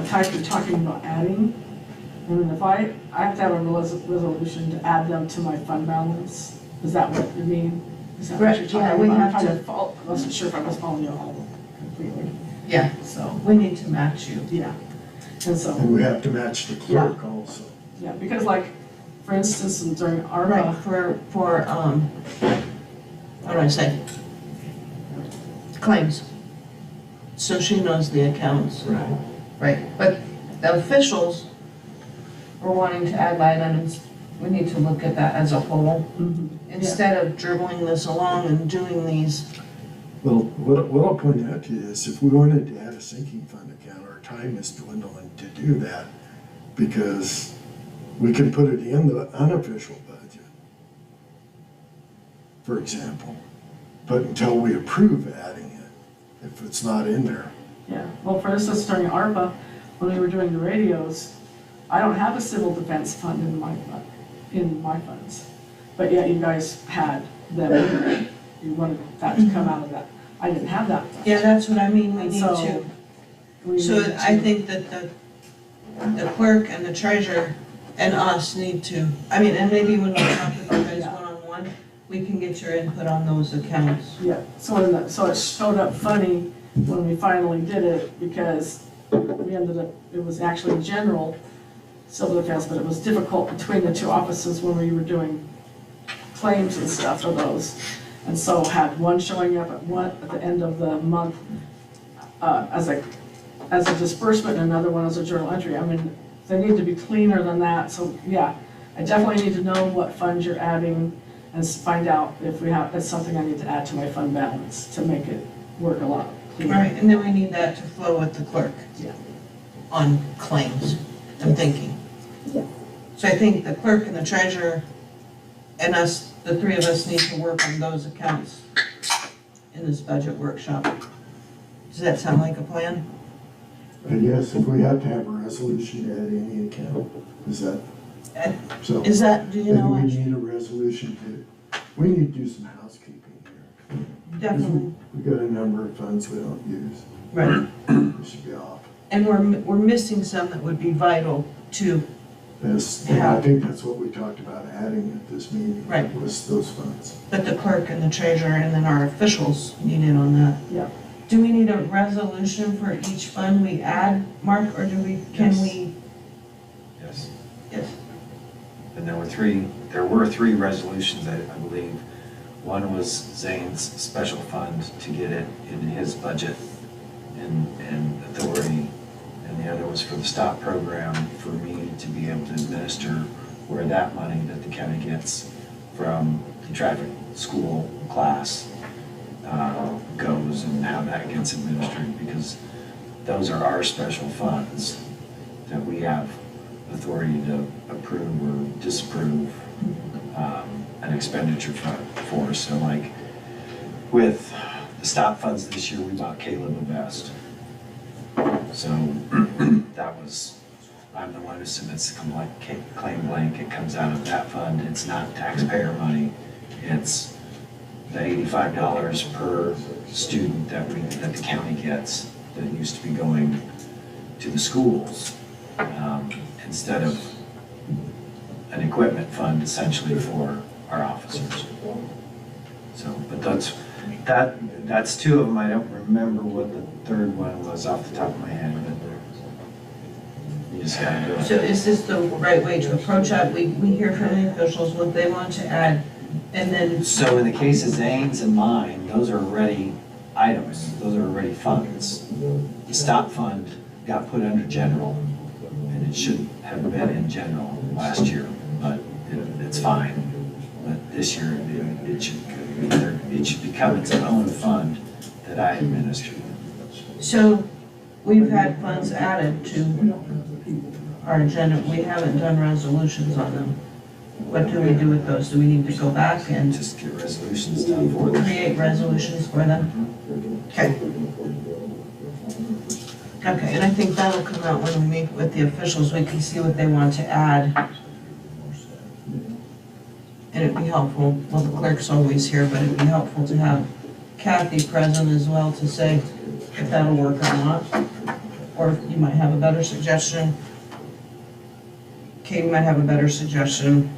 type you're talking about adding. I mean, if I have to have a resolution to add them to my fund balance, is that what you mean? Is that what you're talking Yeah, about? we I'm have trying to- follow, I wasn't sure if I was following you all completely, Yeah, so, we need to match you. yeah. And so, And we have to match the clerk also. yeah, because like, for instance, during Right, ARPA, for, what do I say? Claims. So she knows the accounts. Right. Right, but the officials were wanting to add line items. We need to look at that as a whole, instead of dribbling this along and doing these. Well, what I'll point out to you is if we wanted to add a sinking fund account, our time is dwindling to do that, because we can put it in the unofficial budget, for example, but until we approve adding it, if it's not in there. yeah, well, for instance, during ARPA, when we were doing the radios, I don't have a civil defense fund in my funds, but yet you guys had them, you wanted that to come out of that. I didn't have that. Yeah, that's what I mean, we need So, to. we So need I to- think that the clerk and the treasurer and us need to, I mean, and maybe when we talk with you guys one-on-one, we can get your input on those accounts. Yeah, so it showed up funny when we finally did it, because we ended up, it was actually general civil defense, but it was difficult between the two offices when we were doing claims and stuff for those. And so had one showing up at the end of the month as a disbursement, and another one as a journal entry. I mean, they need to be cleaner than that, so yeah, I definitely need to know what funds you're adding and find out if it's something I need to add to my fund balance to make it work a lot cleaner. Right, and then we need that to flow with the clerk. Yeah. On claims, I'm thinking. Yeah. So I think the clerk and the treasurer and us, the three of us, need to work on those accounts in this budget workshop. Does that sound like a plan? But yes, if we have to have a resolution to add any account, is that, so. Is that, do you know? Then we need a resolution we need to do some housekeeping here. Definitely, We've got a number of funds we don't use, right. we should be off. And we're missing some that would be vital to, I think that's what we talked about adding at this meeting. Right. Was those funds. but the clerk and the treasurer and then our officials need in on that. Yeah. Do we need a resolution for each fund we add, Mark, or can Yes. we? Yes. Yes. And there were three resolutions, I believe. One was Zane's special fund to get it in his budget and authority. And the other was for the STOP program, for me to be able to administer where that money that the county gets from the traffic school class goes, and how that gets administered, because those are our special funds that we have authority to approve or disapprove an expenditure for. So like with the STOP funds this year, we bought Caleb a vest. So that was, I'm the one who submits the claim blank. It comes out of that fund. It's not taxpayer money. It's the $85 per student that the county gets, that used to be going to the schools, instead of an equipment fund essentially for our officers. So, but that's two of them. I don't remember what the third one was off the top of my head, but you just gotta do So it. is this the right way to approach that? We hear from the officials what they want to add, and then, So in the case of Zane's and mine, those are already items, those are already funds. The stop fund got put under general, and it should have been in general last year, but it's fine. But this year, it should become its own fund that I administer. so we've had funds added to our agenda. We haven't done resolutions on them. What do we do with those? Do we need to go back and Just get resolutions done for them. create resolutions for them? Okay. Okay, and I think that'll come out when we meet with the officials. We can see what they want to add. And it'd be helpful, well, the clerk's always here, but it'd be helpful to have Kathy present as well to say if that'll work or not. Or if you might have a better suggestion. Katie might have a better suggestion.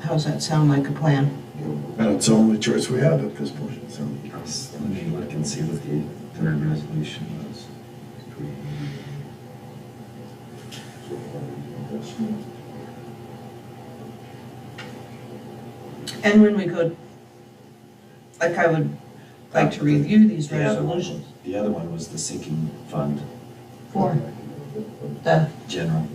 How's that sound like a plan? That's the only choice we have at this point, so. Let me look and see what the third resolution was. And when we go, like I would like to review these resolutions The other one was the sinking fund, for the, general.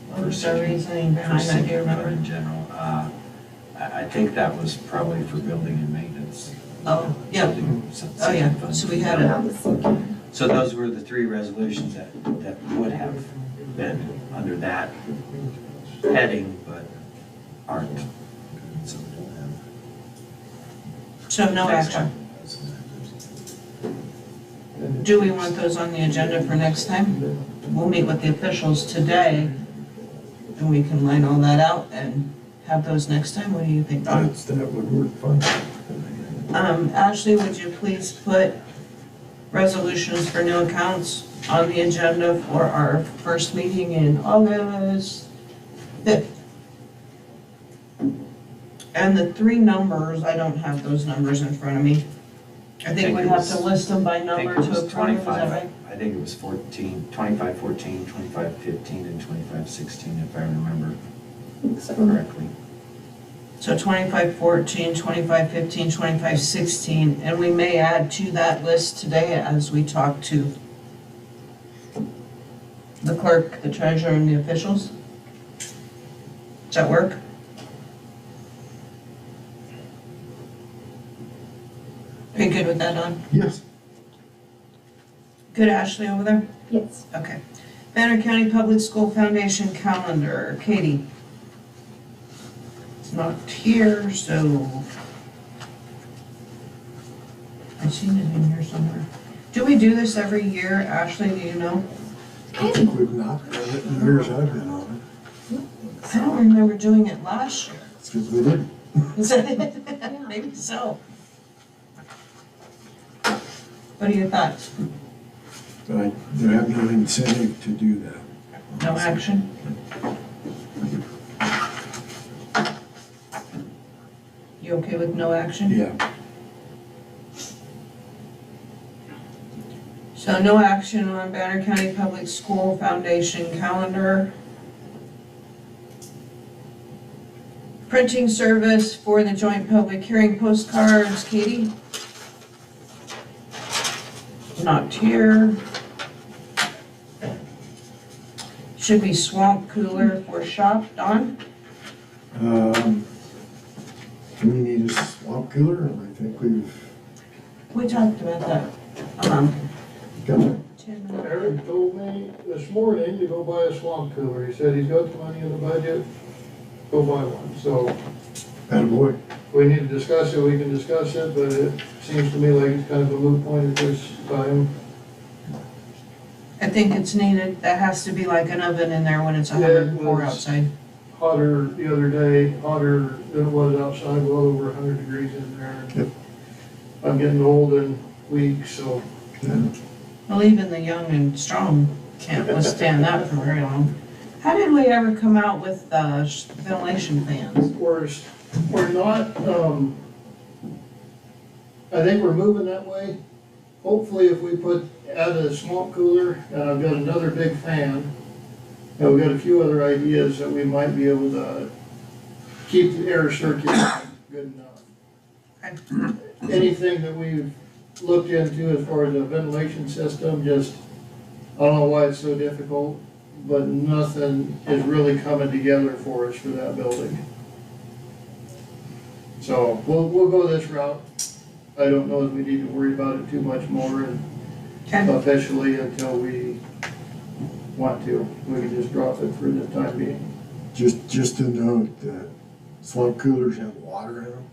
what's the reasoning behind that, do you remember? In general, I think that was probably for building and maintenance. Oh, yeah, oh, yeah, so we had a, So those were the three resolutions that would have been under that heading, but aren't. so no Next action. Do we want those on the agenda for next time? We'll meet with the officials today, and we can line all that out and have those next time. What do you think, Don? That would work fine. Ashley, would you please put resolutions for new accounts on the agenda for our first meeting in August 5th? And the three numbers, I don't have those numbers in front of me. I think we have to list them by I think number it to was approve, is that 25, right? I think it was 2514, 2515, and 2516, if I remember correctly. So 2514, 2515, 2516, and we may add to that list today as we talk to the clerk, the treasurer, and the officials. Does that work? Are you good with that, Don? Yes. Good, Ashley, over there? Yes. Okay. Banner County Public School Foundation calendar, Katie. It's not here, so. I've seen it in here somewhere. Do we do this every year, Ashley, do you know? I think we've not done it in the years I've been on I don't remember doing it last year. it. It's because we didn't. Maybe so. What are your thoughts? But I do have no incentive to do that. No action? You okay with no action? Yeah. So no action on Banner County Public School Foundation calendar. Printing service for the joint public hearing postcards, Katie? Not here. Should be swamp cooler for shop, Don? Do we need a swamp cooler? I think we've We talked about that. got it. Eric told me this morning to go buy a swamp cooler. He said he's got the money in the budget, go buy one. So Attaboy. if we need to discuss it, we can discuss it, but it seems to me like it's kind of a moot point at this time. I think it's needed. That has to be like an oven in there when it's Yeah, it 104 was- outside. Hotter the other day, hotter than it was outside, well over 100 degrees in there. Yep. I'm getting old and weak, so Well, even the young and strong can't withstand that for very long. How did we ever come out with ventilation fans? we're not, I think we're moving that way. Hopefully if we add a swamp cooler, and I've got another big fan, and we've got a few other ideas that we might be able to keep the air circulating good enough. Anything that we've looked into as far as a ventilation system, just, I don't know why it's so difficult, but nothing is really coming together for us for that building. So we'll go this route. I don't know if we need to worry about it too much more and Okay. officially until we want to. We can just drop it for the time being. Just to note that swamp coolers have water in them,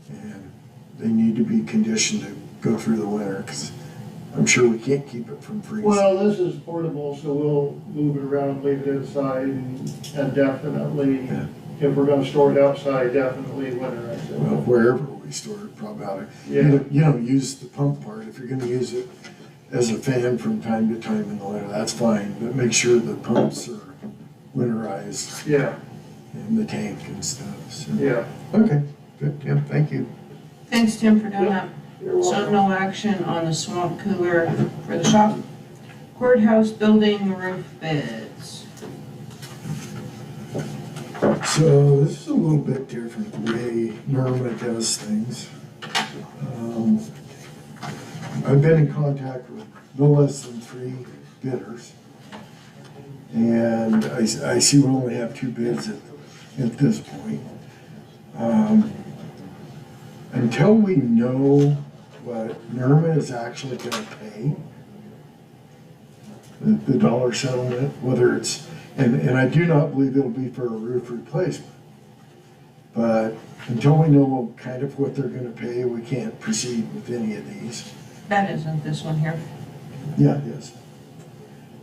and they need to be conditioned to go through the winter, because I'm sure we can't keep it from freezing. Well, this is portable, so we'll move it around, leave it inside, and definitely, Yeah. if we're gonna store it outside, definitely winterize it. Well, wherever we store it, probably ought to. Yeah. You don't use the pump part. If you're gonna use it as a fan from time to time in the winter, that's fine, but make sure the pumps are winterized Yeah, in the tank and stuff, so. yeah. Okay, good, Tim, thank you. Thanks, Tim, for doing that. You're So welcome. no action on the swamp cooler for the shop. Courthouse building roof bids. So this is a little bit different the way NERMA does things. I've been in contact with no less than 3 bidders. And I see we only have 2 bids at this point. Until we know what NERMA is actually gonna pay, the dollar settlement, whether it's, and I do not believe it'll be for a roof replacement. But until we know kind of what they're gonna pay, we can't proceed with any of these. That isn't this one here. Yeah, it is.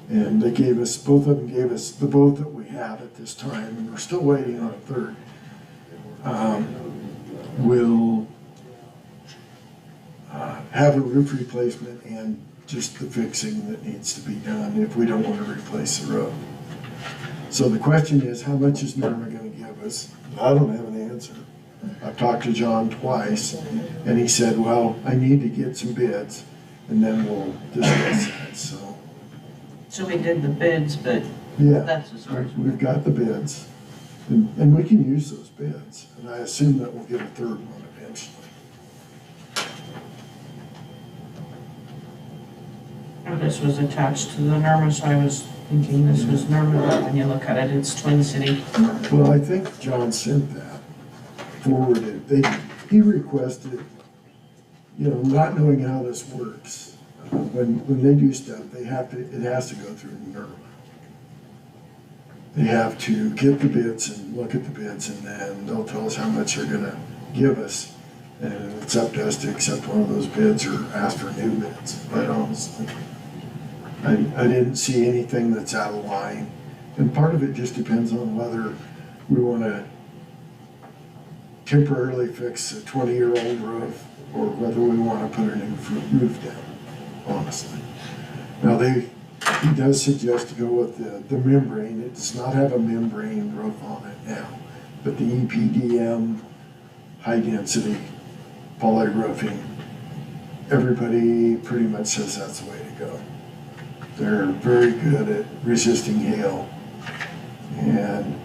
And they gave us, both of them gave us the boat that we have at this time, and we're still waiting on a third. We'll have a roof replacement and just the fixing that needs to be done if we don't want to replace the roof. So the question is, how much is NERMA gonna give us? I don't have an answer. I've talked to John twice, and he said, well, I need to get some bids, and then we'll discuss that, so. So we did the bids, but Yeah, that's as far as. we've got the bids, and we can use those bids, and I assume that we'll get a third one eventually. This was attached to the NERMA, so I was thinking this was NERMA, but when you look at it, it's Twin City. Well, I think John sent that, forwarded, he requested, not knowing how this works, when they do stuff, it has to go through NERMA. They have to get the bids and look at the bids, and then they'll tell us how much they're gonna give us. And it's up to us to accept one of those bids or ask for new bids, quite honestly. I didn't see anything that's out of line. And part of it just depends on whether we wanna temporarily fix a 20-year-old roof or whether we wanna put a new roof down, honestly. Now he does suggest to go with the membrane. It does not have a membrane roof on it now, but the EPDM high-density poly roofing, everybody pretty much says that's the way to go. They're very good at resisting hail, and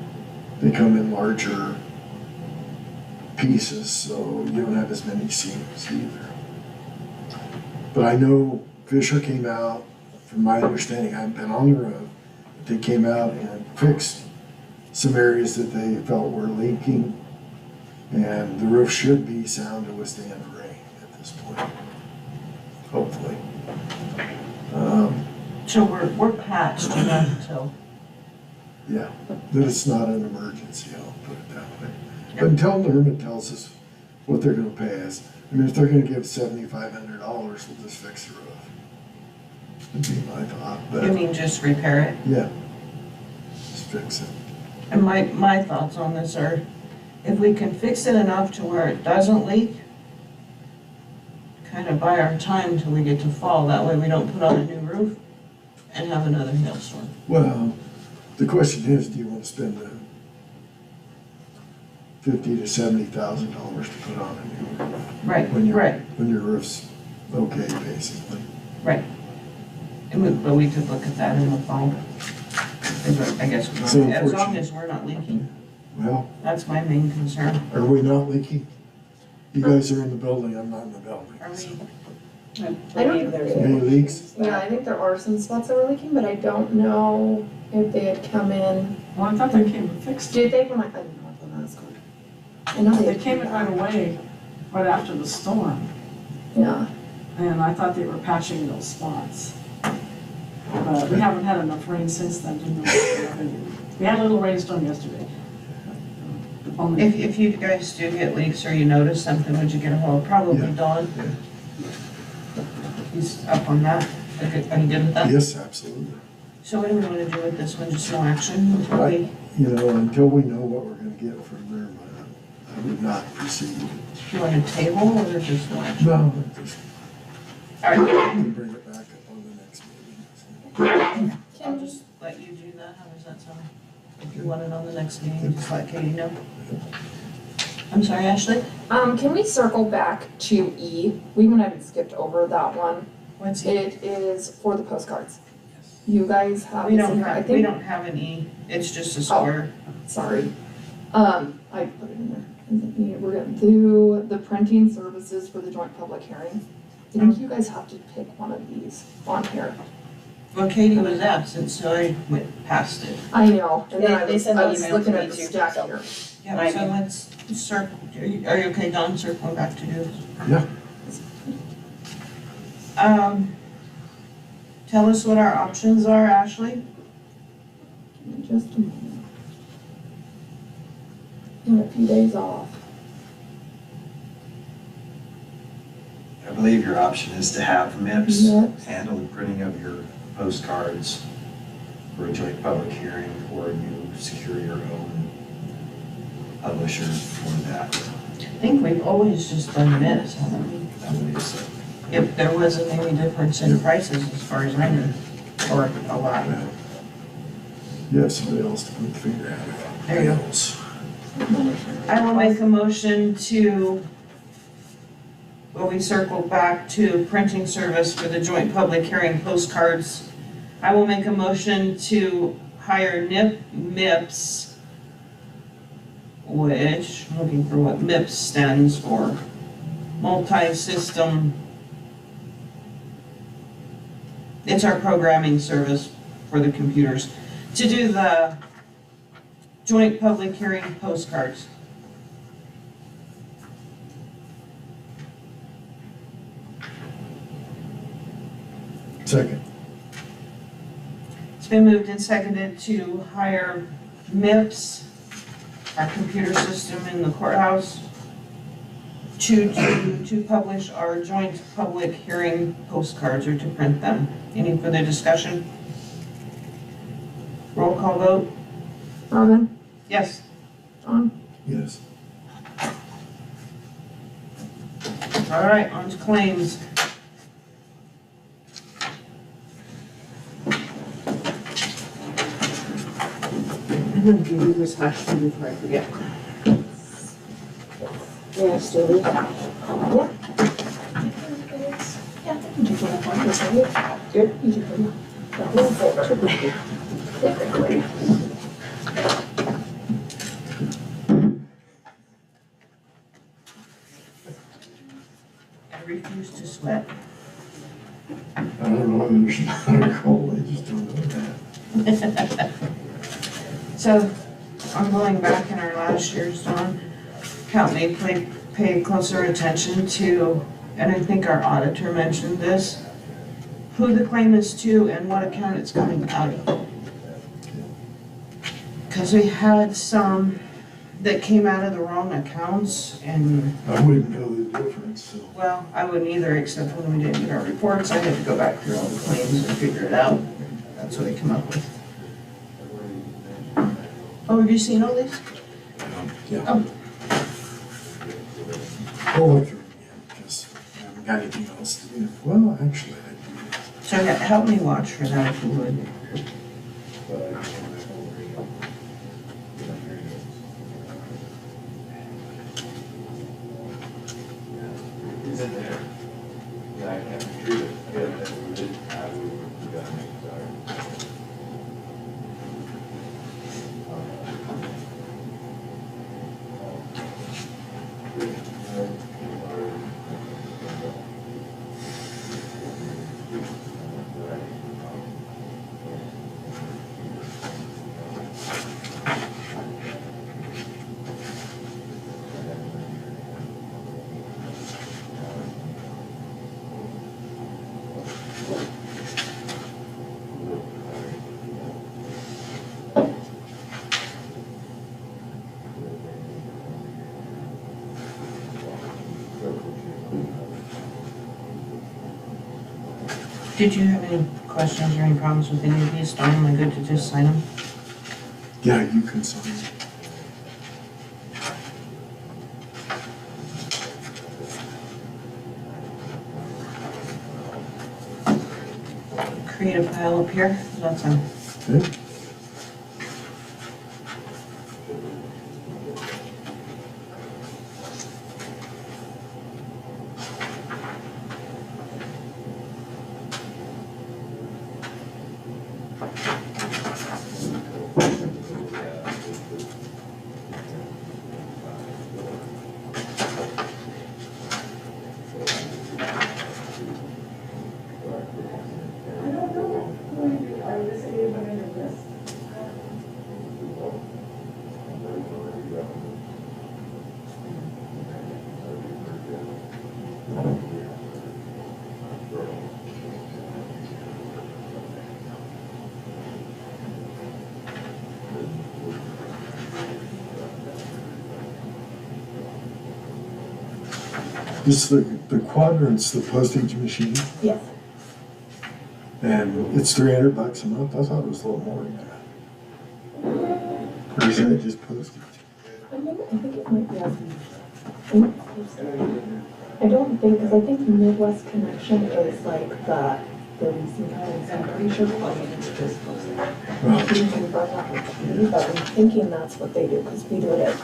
they come in larger pieces, so you don't have as many seams either. But I know Fisher came out, from my understanding, I haven't been on the road, but they came out and fixed some areas that they felt were leaking, and the roof should be sound to withstand the rain at this point, hopefully. So we're patched enough, so. Yeah, that it's not an emergency, I'll put it that way. But until NERMA tells us what they're gonna pay us, I mean, if they're gonna give $7,500, we'll just fix the roof. would be my thought, You but mean just repair it? yeah. Just fix it. And my thoughts on this are, if we can fix it enough to where it doesn't leak, kind of buy our time till we get to fall, that way we don't put on a new roof and have another hailstorm. Well, the question is, do you want to spend the $50,000 to $70,000 to put on a new roof? Right, When your, right, when your roof's okay, basically. right. But we could look at that in the fall. I guess, So as long as we're not leaking, Well, that's my main concern. are we not leaking? You guys are in the building, I'm not in the building. Are we, I believe there's. Any leaks? Yeah, I think there are some spots that were leaking, but I don't know if they had come in. Well, I thought they came and fixed it. Did they when I didn't know when that was going? I know They had came in right away, right after the storm, Yeah, and I thought they were patching those spots. But we haven't had enough rain since then to know. We had a little rainstorm yesterday. Only- if you guys do get leaks or you notice something, would you get a hold? Probably Yeah. Don. Yeah. He's up on that. Are you good with that? Yes, absolutely. So what do we want to do with this one? Just no action until we, You know, until we know what we're gonna get from there, I would not proceed. you want to table or just no action? No, just All right, bring it back up on the next meeting. I'll just let you do that. How does that sound? If you want it on the next meeting, just let Katie know. I'm sorry, Ashley? Can we circle back to E? We went ahead and skipped over that one. What's it? It is for the postcards. You guys have We this in don't here, I have, we think, don't have an E. It's just a square. sorry. I put it in there. We're gonna do the printing services for the joint public hearing. I think you guys have to pick one of these on here. Well, Katie was absent, so I went past it. I know, and then They sent I an was email looking to at me the too, stack so. here. Yeah, so let's circle, are you okay, Don, circling back to do this? Yeah. Tell us what our options are, Ashley? Give me just a moment. And a few days off. I believe your option is to have MIPS Yes. handle the printing of your postcards for a joint public hearing, or you secure your own publisher for that. I think we've always just done this, haven't we? I believe so. If there wasn't any difference in prices as far as I knew, or a lot. You have somebody else to put the finger out. There you go. I will make a motion to, well, we circled back to printing service for the joint public hearing postcards. I will make a motion to hire MIPS, which, I'm looking for what MIPS stands for. Multi-system. It's our programming service for the computers, to do the joint public hearing postcards. Second. It's been moved and seconded to hire MIPS, our computer system in the courthouse, to publish our joint public hearing postcards or to print them. Any further discussion? Roll call vote? Robin, Yes. John, Yes. All right, on to claims. I'm gonna give you this hash before I forget. yeah, still. Yeah. Yeah, you do want to find this, right? Good. You do. That whole folder. Typically. I refuse to sweat. I don't know whether there's not a cold, I just don't know that. So, I'm going back in our last year's one, count me, pay closer attention to, and I think our auditor mentioned this, who the claim is to and what account it's coming out of. Because we had some that came out of the wrong accounts, and, I wouldn't know the difference, so. well, I wouldn't either, except when we didn't get our reports, I had to go back through all the claims and figure it out. That's what I come up with. Oh, have you seen all these? Yeah. Oh. I'll look through it again, because I haven't got anything else to do. Well, actually, I do. So help me watch for that if you would. Did you have any questions or any problems with any of these? Don, am I good to just sign them? Yeah, you can sign it. Create a pile up here, that's a, Okay. This the quadrant's the postage machine, Yes. and it's $300 a month. I thought it was a little more than that. Or is that just postage? I think it might be. I don't think, because I think Midwest Connection is like the leasing guidance. I'm pretty sure plumbing is just postage. Well, You can run that with me, but I'm thinking that's what they do, because we do it at.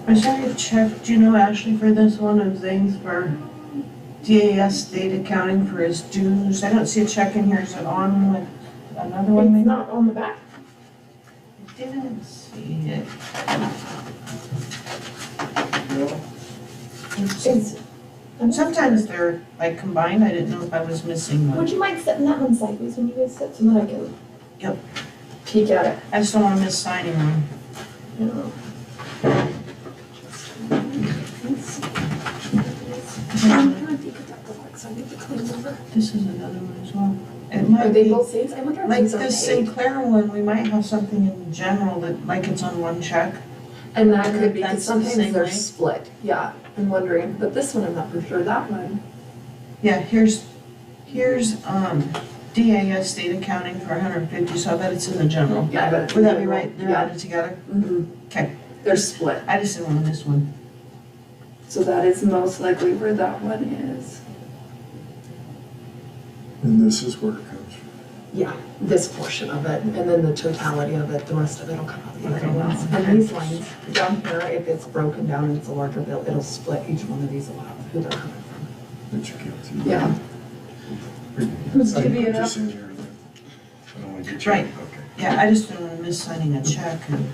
I saw you check, do you know Ashley for this one of things for DAS state accounting for his dues? I don't see a check in here, is it on with another one It's maybe? not on the back. I didn't see it. It's. Sometimes they're like combined, I didn't know if I was missing one. Would you mind setting that one sideways when you guys sit so that I can? Yep. Peek at it. I just don't wanna miss signing one. Yeah. This is another one as well. It Are might they be, both safe? I wonder if like these are this paid. Sinclair one, we might have something in general that, like it's on one check. And that could be, That's because the sometimes same they're way. split, yeah, I'm wondering, but this one I'm not for sure, that one. Yeah, here's DAS state accounting for 150, so I bet it's in the general. Yeah, I bet it's Would that be general. right? They're Yeah. added together? Mm-hmm. Okay, They're split. I just didn't want to miss one. So that is most likely where that one is. And this is where it comes from. Yeah, this portion of it, and then the totality of it, the rest of it will come out the other ones. And these lines down here, if it's broken down into a larger bill, it'll split each one of these will have who they're coming from. That you can't see. Yeah. Who's I can divvying put it up? this in here then. I don't want to get you. Right. Okay. Yeah, I just didn't want to miss signing a check and.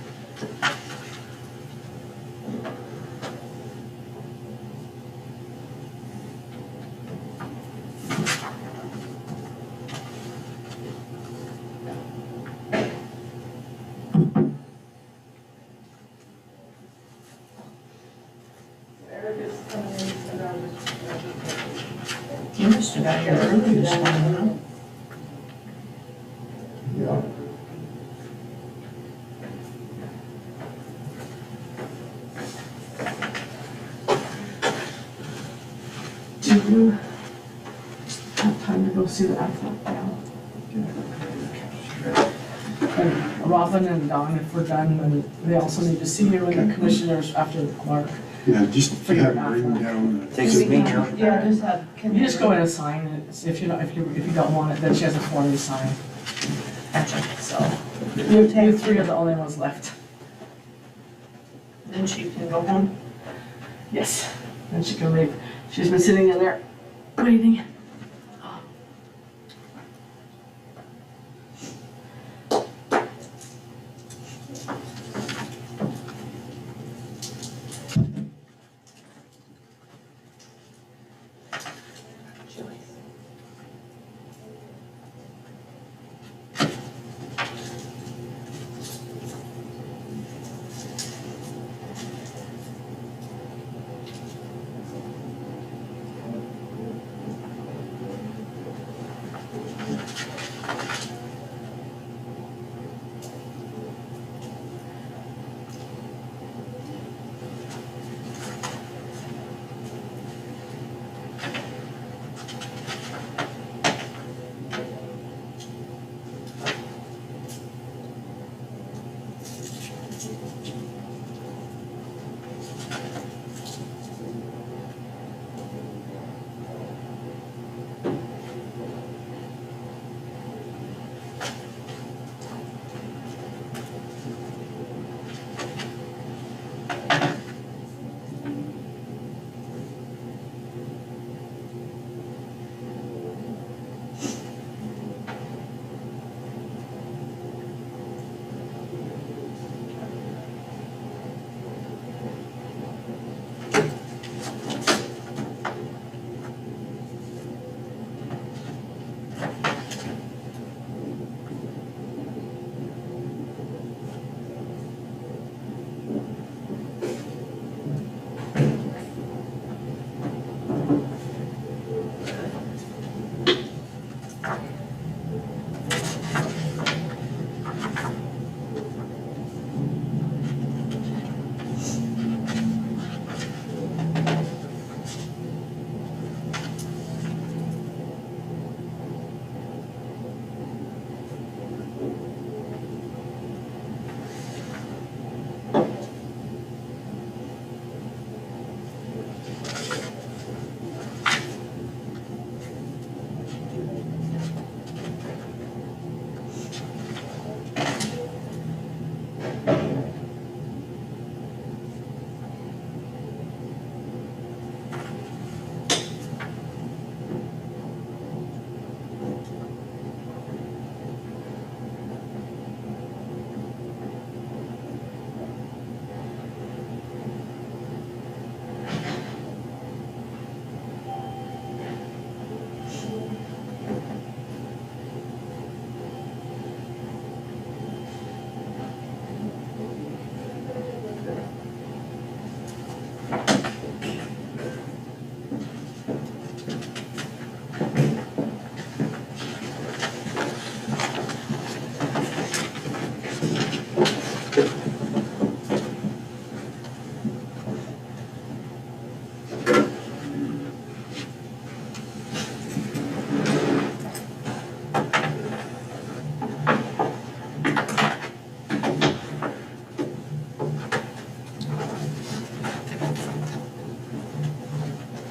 You must have got here early this morning, huh? Yeah. Do you have time to go see the athlete now? And Robin and Don, if we're done, then they also need to see you and the commissioners after Mark. Yeah, just For your have it written bathroom. down. Takes me out. Yeah, just have. You just go in and sign it. If you don't want it, then she has a form to sign. Gotcha. So you three are the only ones left. Then she can go home. Yes. Then she can leave. She's been sitting in there waiting.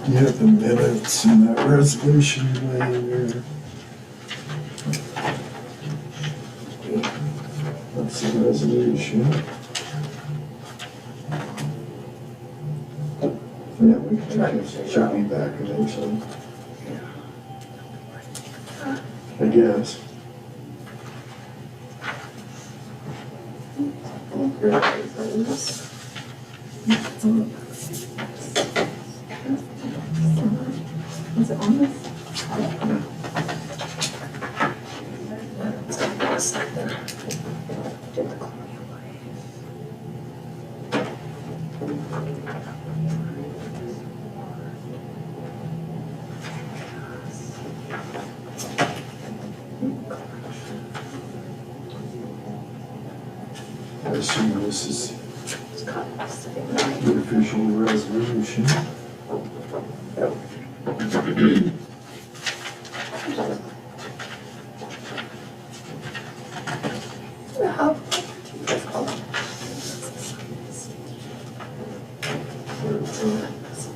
You have the minutes and that resolution laying there. That's the resolution. Yeah, we should be back eventually. I guess. Is it on this? I assume this is the official resolution.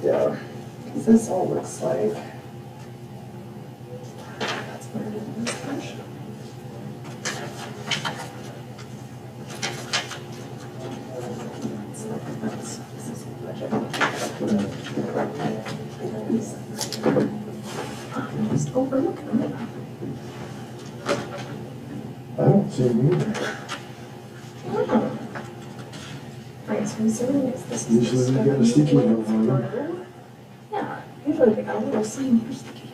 Yeah, because this all looks like. That's what it is. This is budget. I'm just overlooking it. I don't see them either. Right, so I'm assuming this is. Usually they got a sticky note on them. Yeah, usually they got a little sign here sticky.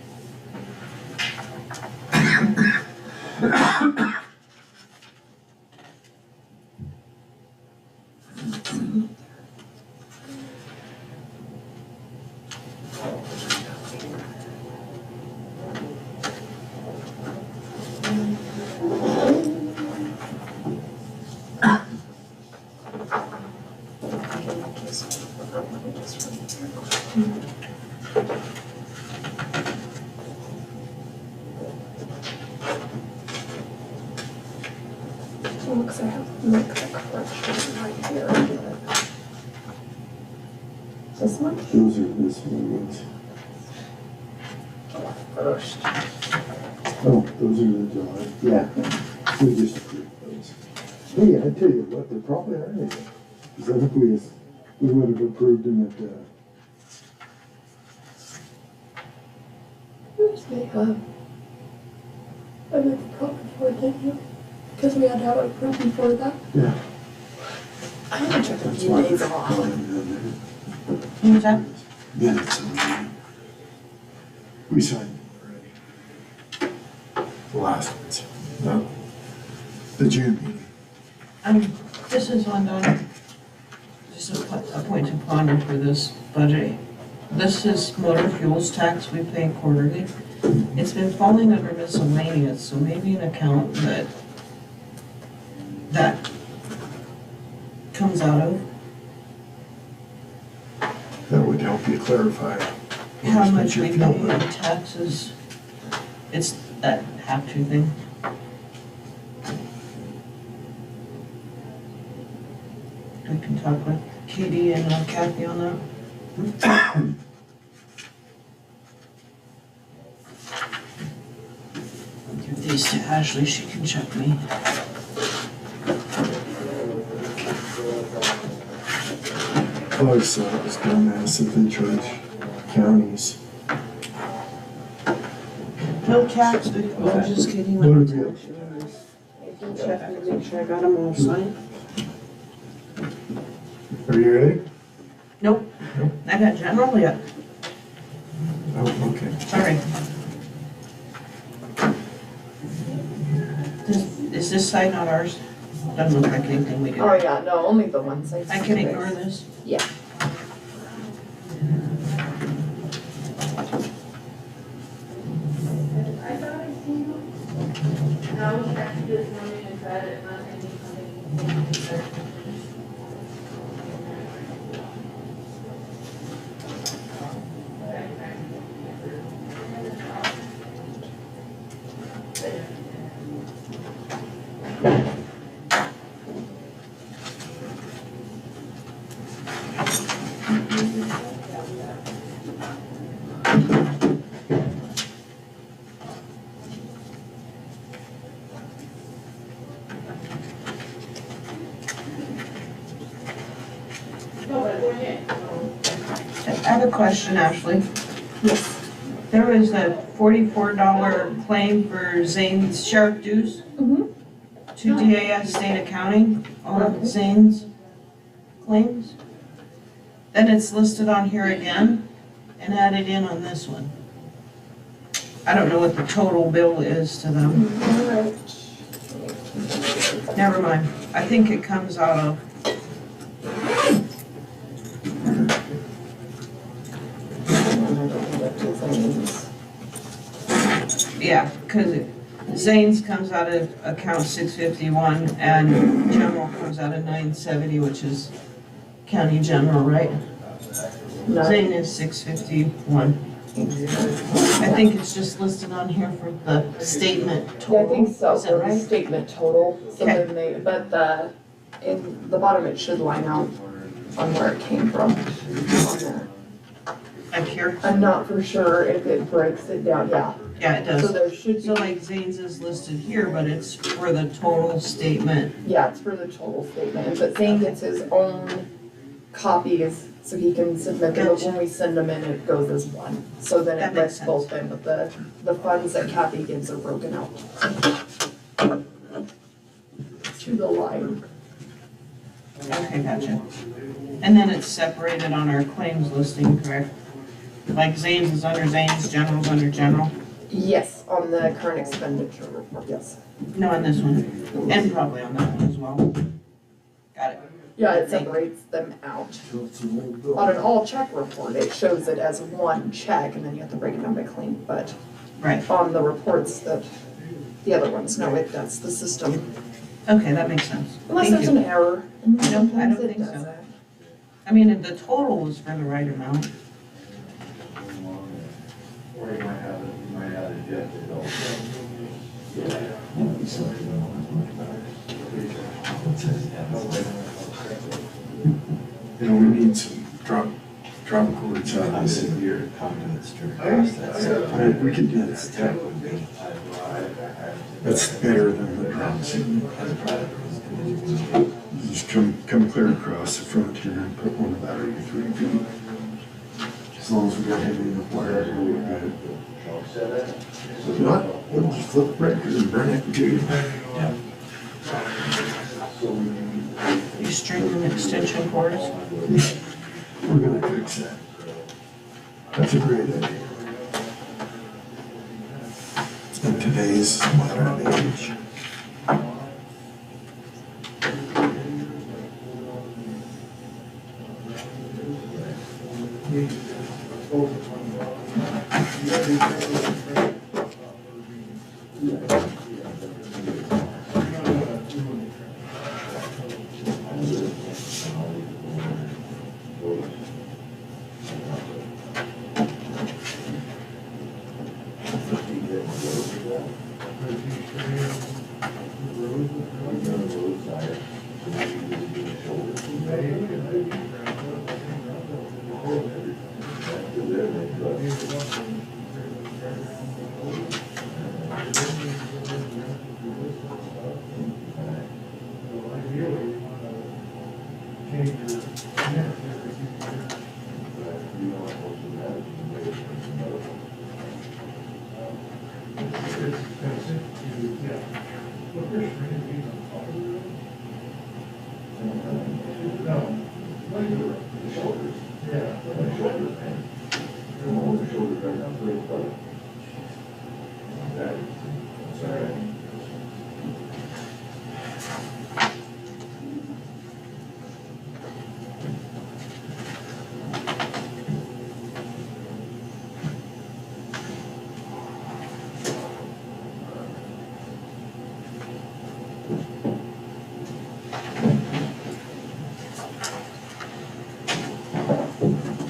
Looks like I have to make a correction right here. This one? Those are this ones. First. Oh, those are the July. Yeah, we just approved those. Hey, I tell you what, they probably are anything. Because I think we would have approved them at the. Where's the, I made the copy for it, didn't you? Because we had to have it approved before that. Yeah. I haven't checked a That's few why days we're off. calling them Who's that? minutes on that. We signed them already. The last ones. No. The June meeting. This is Linda. Just a point of ponder for this budget. This is motor fuels tax we pay quarterly. It's been falling under miscellaneous, so maybe an account that comes out of. That would help you clarify. How much we Fuel pay in taxes. It's that have-to thing. I can talk with Katie and Kathy on that. Give these to Ashley, she can check me. I always thought it was dumbass if they charge counties. No tax, but I'm just kidding. What are we at? I can check to make sure I got them all signed. Are you ready? Nope, I got general yet, Oh, okay. sorry. Is this side not ours? Doesn't look like anything we do. Oh, yeah, no, only the ones I. I can ignore this. Yeah. have a question, Ashley. Yes. There was a $44 claim for Zane's sheriff dues Mhm. to DAS state accounting on Zane's claims. Then it's listed on here again and added in on this one. I don't know what the total bill is to them. Never mind. I think it comes out of, yeah, because Zane's comes out of account 651 and general comes out of 970, which is county general, right? Zane is 651. I think it's just listed on here for the statement Yeah, total. I think so, Is that for the right? statement total, so Okay. then they, but in the bottom, it should line out on where it came from on there. Up here? I'm not for sure if it breaks it down, yeah, Yeah, it so does. there should So be, like Zane's is listed here, but it's for the total statement. yeah, it's for the total statement, but Zane gets his own copies, so he can submit them, but when we send them in, it goes as one. So then That it makes lists both in, but the funds that Kathy gives are broken out to the line. Okay, gotcha. And then it's separated on our claims listing, correct? Like Zane's is under Zane's, general's under general? Yes, on the current expenditure report, yes. No, on this one, and probably on that one as well. Got it. Yeah, it separates them out. On an all check report, it shows it as one check, and then you have to break it down by claim, but Right, on the reports that, the other ones, no, that's the system. okay, that makes sense. Unless Thank there's you. an error, and then I don't sometimes it think so. doesn't. I mean, the total was for the right amount. You know, we need some drop chords on this. We could do this. That's better than the drums. Just come clear across the front here and put one about every 3 feet. As long as we got him in the wire, we're good. If not, we'll just flip the record and burn it too. You string them extension cords. We're gonna fix that. That's a great idea. In today's modern age.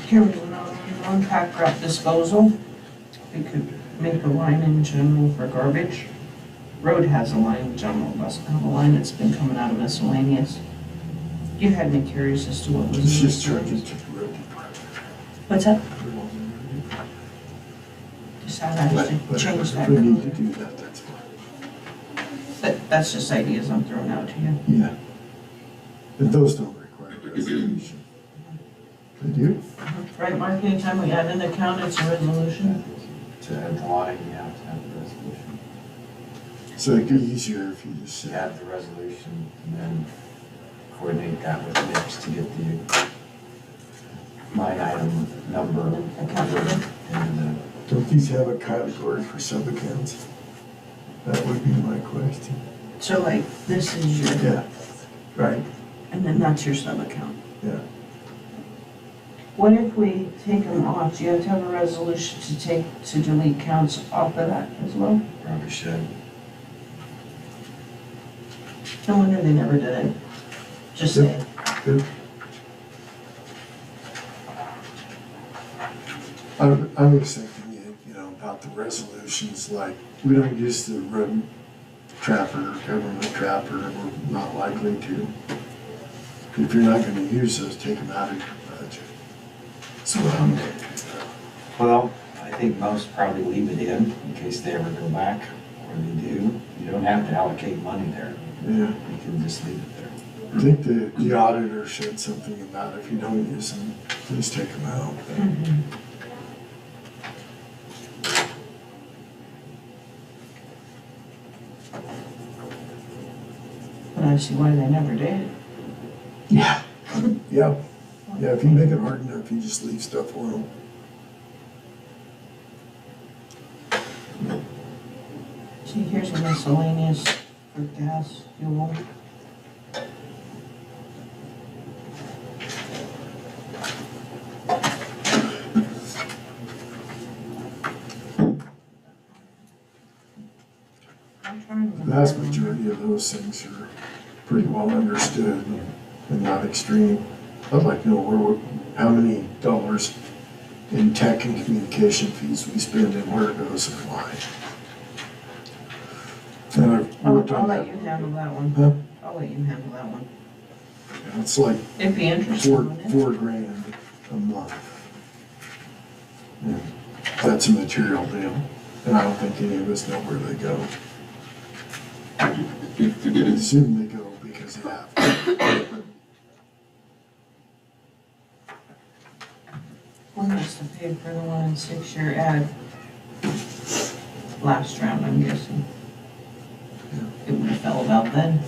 Here we go, non-pack wrap disposal. We could make a line in general for garbage. Road has a line in general, doesn't have a line that's been coming out of miscellaneous. You had me curious as to what was. It's in just the charging service. to the road department. What's that? Just have Ashley But change that. if we need to do that, that's fine. But that's just ideas I'm throwing out to you. Yeah. But those don't require resolution. Did you? Right, Mark, anytime we add an account, it's a resolution. To add the line, you have to have the resolution. So it'd be easier if you just You said, add the resolution and then coordinate that with Mitch to get the line item number Account number. and don't these have a category for sub-accounts? That would be my question. So like, this is your, Yeah, right, and then that's your sub-account. yeah. What if we take them off? Do you have to have a resolution to delete counts off of that as well? probably should. No wonder they never did it. Just saying. Good. I was thinking, you know, about the resolutions, like, we don't use the road trapper, government trapper, we're not likely to. If you're not gonna use those, take them out of your budget. So, Well, I think most probably leave it in case they ever go back, or they do. You don't have to allocate money there. yeah, You can just leave it there. I think the auditor said something about if you don't use them, just take them out. But I see why they never did. Yeah. Yeah, yeah, if you make it hard enough, you just leave stuff alone. See, here's a miscellaneous for gas, fuel. I'm trying to The vast remember. majority of those things are pretty well understood and not extreme. I'd like to know how many dollars in tech and communication fees we spend and where it goes and why. And I've worked I'll on let that. you handle that one. Huh? I'll let you handle that one. It's like It'd be interesting, wouldn't it? $4,000 a month. And that's a material deal, and I don't think any of us know where they go. I assume they go because they have to. We must have paid for the 1 and 6 year ad last round, I'm guessing. It would have fell about then.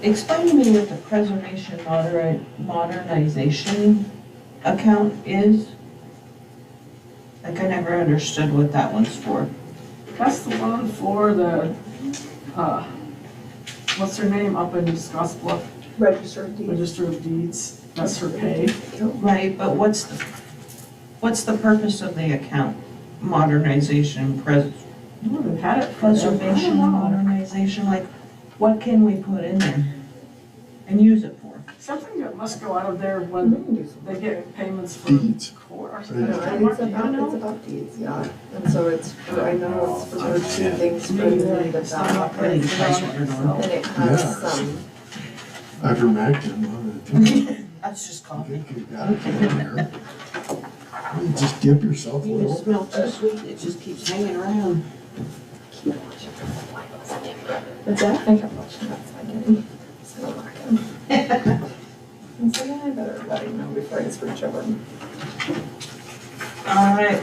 Explain to me what the preservation modernization account is. Like, I never understood what that one's for. That's the one for the, what's her name, up in Scottsbluff, Registered deed. Register of Deeds, that's her pay. Right, but what's the purpose of the account? Modernization, Oh, they've had it for preservation, modernization, like, what can we put in there and use it for? Something that must go out of there when they get payments for Deeds. court or Yeah. something. It's about deeds, yeah, and so it's, I know it's for two things, for Maybe the they're development, Putting price ordered on. and it Yeah. has some, Ivermectin, one of the two. That's just I coffee. think you've got it in there. You just dip yourself a You just little. smell too sweet, it just keeps hanging around. but I think I'm watching that again, so I'm not gonna. And so I better let him know before I switch over. All right.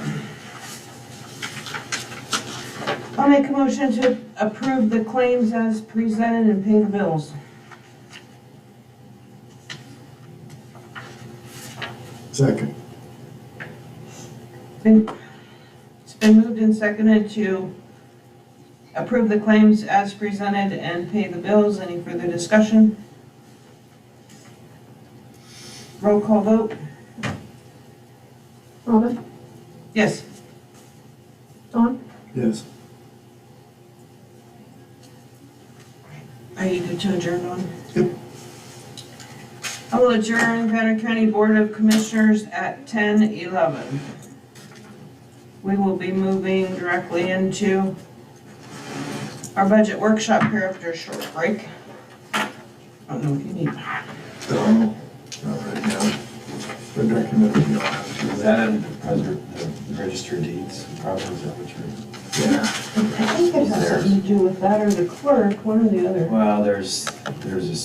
I'll make a motion to approve the claims as presented and pay the bills. Second. It's been moved and seconded to approve the claims as presented and pay the bills. Any further discussion? Roll call vote? Robin, Yes. Dawn, Yes. Are you good to adjourn on? Yep. I will adjourn Banner County Board of Commissioners at 10:11. We will be moving directly into our budget workshop here after a short break. I don't know if you need. No, not right now. But recommend you. Is that in the register of deeds, probably, is that what you're? Yeah. I think it has something to do with that or the clerk, one or the other. Well, there's a